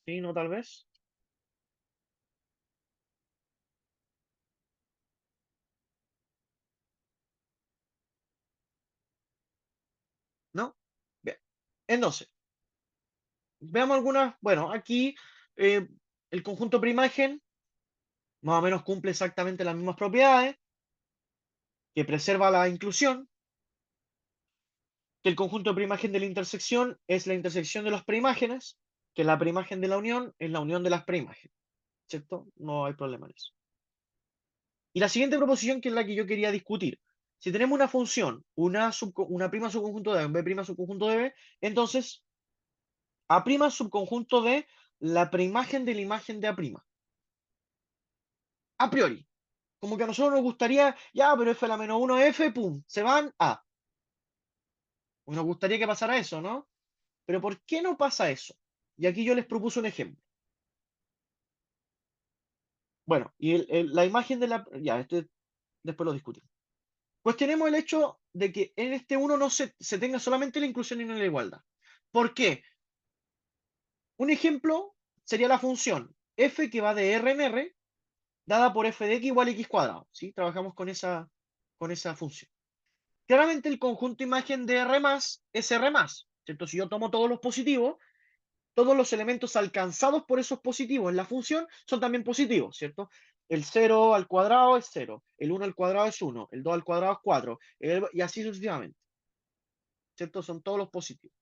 ¿Sí? ¿No tal vez? ¿No? Bien. Entonces, veamos algunas. Bueno, aquí eh, el conjunto preimagen más o menos cumple exactamente las mismas propiedades, que preserva la inclusión, que el conjunto preimagen de la intersección es la intersección de las preimágenes, que la preimagen de la unión es la unión de las preimágenes, ¿cierto? No hay problema en eso. Y la siguiente proposición, que es la que yo quería discutir. Si tenemos una función, una prima subconjunto de A, un B prima subconjunto de B, entonces A prima subconjunto de la preimagen de la imagen de A prima. A priori. Como que a nosotros nos gustaría, ya, pero F a la menos 1 F, pum, se van A. Nos gustaría que pasara eso, ¿no? Pero ¿por qué no pasa eso? Y aquí yo les propuse un ejemplo. Bueno, y la imagen de la... Ya, después lo discutimos. Pues tenemos el hecho de que en este 1 no se tenga solamente la inclusión y no la igualdad. ¿Por qué? Un ejemplo sería la función f que va de R en R, dada por f de x igual a x cuadrado. ¿Sí? Trabajamos con esa función. Claramente el conjunto imagen de R más es R más, ¿cierto? Si yo tomo todos los positivos, todos los elementos alcanzados por esos positivos en la función son también positivos, ¿cierto? El 0 al cuadrado es 0, el 1 al cuadrado es 1, el 2 al cuadrado es 4, y así sucesivamente, ¿cierto? Son todos los positivos.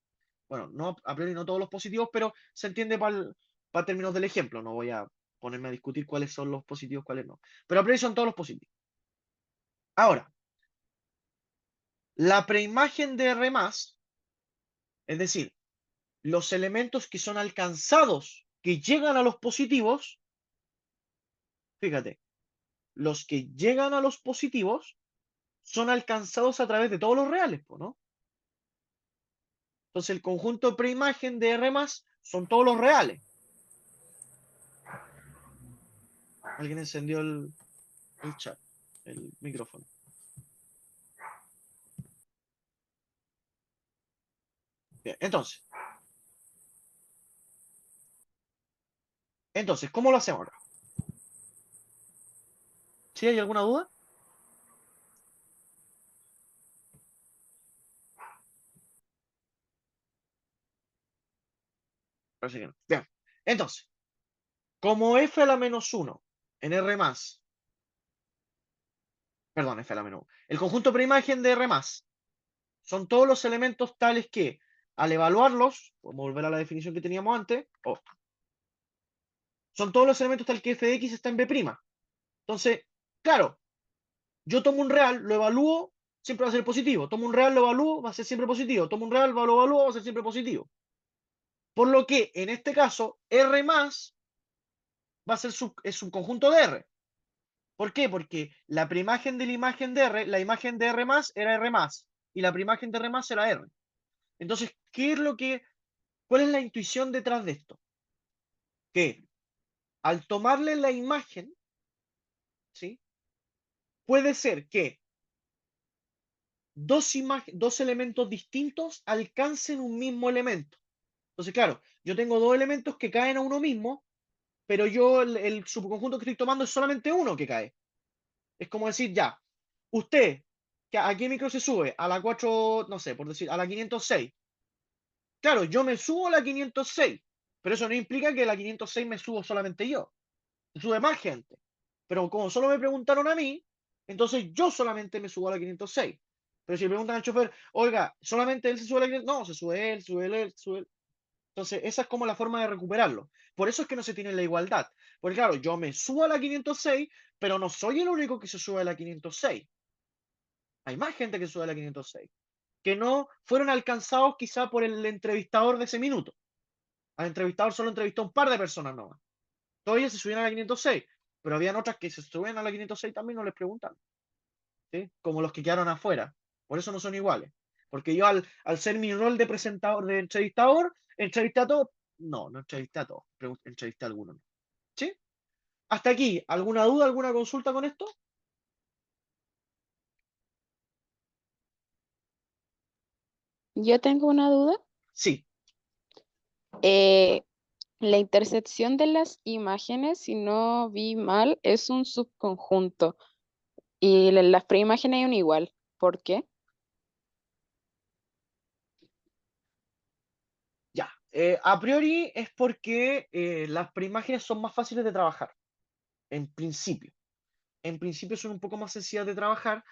Bueno, no, a priori no todos los positivos, pero se entiende para términos del ejemplo. No voy a ponerme a discutir cuáles son los positivos, cuáles no. Pero a priori son todos los positivos. Ahora, la preimagen de R+, es decir, los elementos que son alcanzados, que llegan a los positivos, fíjate, los que llegan a los positivos son alcanzados a través de todos los reales, ¿no? Entonces el conjunto preimagen de R+, son todos los reales. Alguien encendió el chat, el micrófono. Bien, entonces, ¿cómo lo hacemos ahora? ¿Sí hay alguna duda? Parece que no. Bien, entonces, como f a la menos 1 en R+, perdón, f a la menos 1, el conjunto preimagen de R+, son todos los elementos tales que, al evaluarlos, podemos volver a la definición que teníamos antes, son todos los elementos tales que f de x está en B'. Entonces, claro, yo tomo un real, lo evalúo, siempre va a ser positivo. Tomo un real, lo evalúo, va a ser siempre positivo. Tomo un real, lo evalúo, va a ser siempre positivo. Por lo que, en este caso, R+, va a ser es subconjunto de R. ¿Por qué? Porque la preimagen de la imagen de R, la imagen de R+, era R+, y la preimagen de R+, era R. Entonces, ¿cuál es la intuición detrás de esto? Que al tomarle la imagen, ¿sí? Puede ser que dos elementos distintos alcancen un mismo elemento. Entonces, claro, yo tengo dos elementos que caen a uno mismo, pero yo el subconjunto que estoy tomando es solamente uno que cae. Es como decir, ya, usted, ¿a qué micro se sube? A la 4, no sé, por decir, a la 506. Claro, yo me subo a la 506, pero eso no implica que a la 506 me subo solamente yo. Se sube más gente. Pero como solo me preguntaron a mí, entonces yo solamente me subo a la 506. Pero si le preguntan al chofer, oiga, ¿solamente él se sube a la 506? No, se sube él, sube él, sube él. Entonces, esa es como la forma de recuperarlo. Por eso es que no se tiene la igualdad. Porque claro, yo me subo a la 506, pero no soy el único que se sube a la 506. Hay más gente que sube a la 506, que no fueron alcanzados quizá por el entrevistador de ese minuto. Al entrevistador solo entrevistó un par de personas nomás. Todos ellos se subieron a la 506, pero habían otras que se subían a la 506 también no les preguntan, ¿sí? Como los que quedaron afuera. Por eso no son iguales. Porque yo al ser mi rol de presentador, de entrevistador, entrevisté a todos. No, no entrevisté a todos. Entrevisté a algunos. ¿Sí? Hasta aquí, ¿alguna duda, alguna consulta con esto? Yo tengo una duda. Sí. Eh, La intersección de las imágenes, si no vi mal, es un subconjunto. Y las preimágenes hay un igual. ¿Por qué? Ya. A priori es porque las preimágenes son más fáciles de trabajar, en principio. En principio son un poco más sencillas de trabajar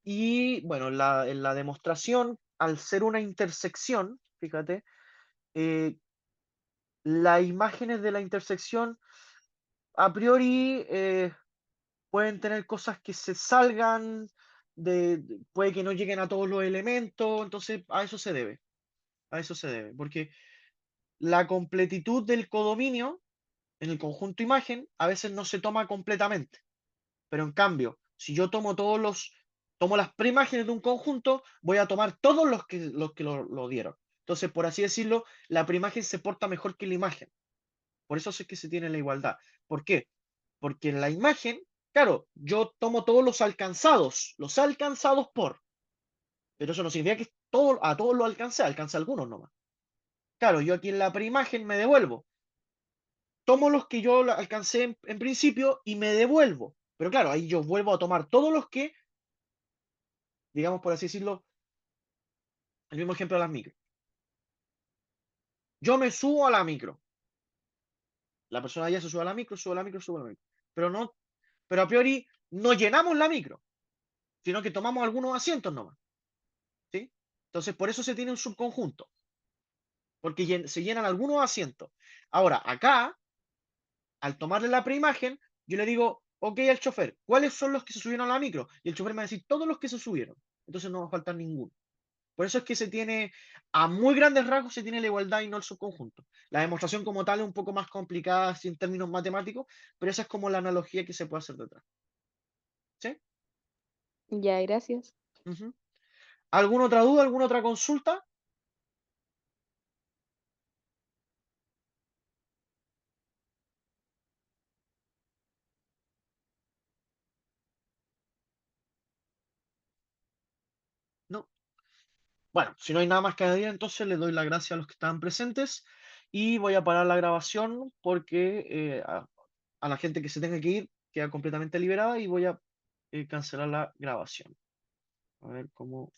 y, bueno, en la demostración, al ser una intersección, fíjate, eh, las imágenes de la intersección a priori pueden tener cosas que se salgan, puede que no lleguen a todos los elementos, entonces a eso se debe, porque la completitud del codominio en el conjunto imagen a veces no se toma completamente, pero en cambio, si yo tomo las preimágenes de un conjunto, voy a tomar todos los que lo dieron. Entonces, por así decirlo, la preimagen se porta mejor que la imagen. Por eso es que se tiene la igualdad. ¿Por qué? Porque en la imagen, claro, yo tomo todos los alcanzados por, pero eso no significa que a todos los alcance algunos nomás. Claro, yo aquí en la preimagen me devuelvo. Tomo los que yo alcancé en principio y me devuelvo. Pero claro, ahí yo vuelvo a tomar todos los que, digamos por así decirlo, el mismo ejemplo de las micro. Yo me subo a la micro. La persona ya se sube a la micro, sube a la micro, sube a la micro. Pero no, pero a priori no llenamos la micro, sino que tomamos algunos asientos nomás. ¿Sí? Entonces, por eso se tiene un subconjunto, porque se llenan algunos asientos. Ahora, acá, al tomarle la preimagen, yo le digo, ok al chofer, ¿cuáles son los que se subieron a la micro? Y el chofer me va a decir todos los que se subieron. Entonces no va a faltar ninguno. Por eso es que se tiene, a muy grandes rasgos, se tiene la igualdad y no el subconjunto. La demostración como tal es un poco más complicada así en términos matemáticos, pero esa es como la analogía que se puede hacer detrás. ¿Sí? Ya, gracias. Ujú. ¿Alguna otra duda, alguna otra consulta? No. Bueno, si no hay nada más que añadir, entonces le doy las gracias a los que estaban presentes y voy a parar la grabación porque a la gente que se tenga que ir queda completamente liberada y voy a cancelar la grabación. A ver cómo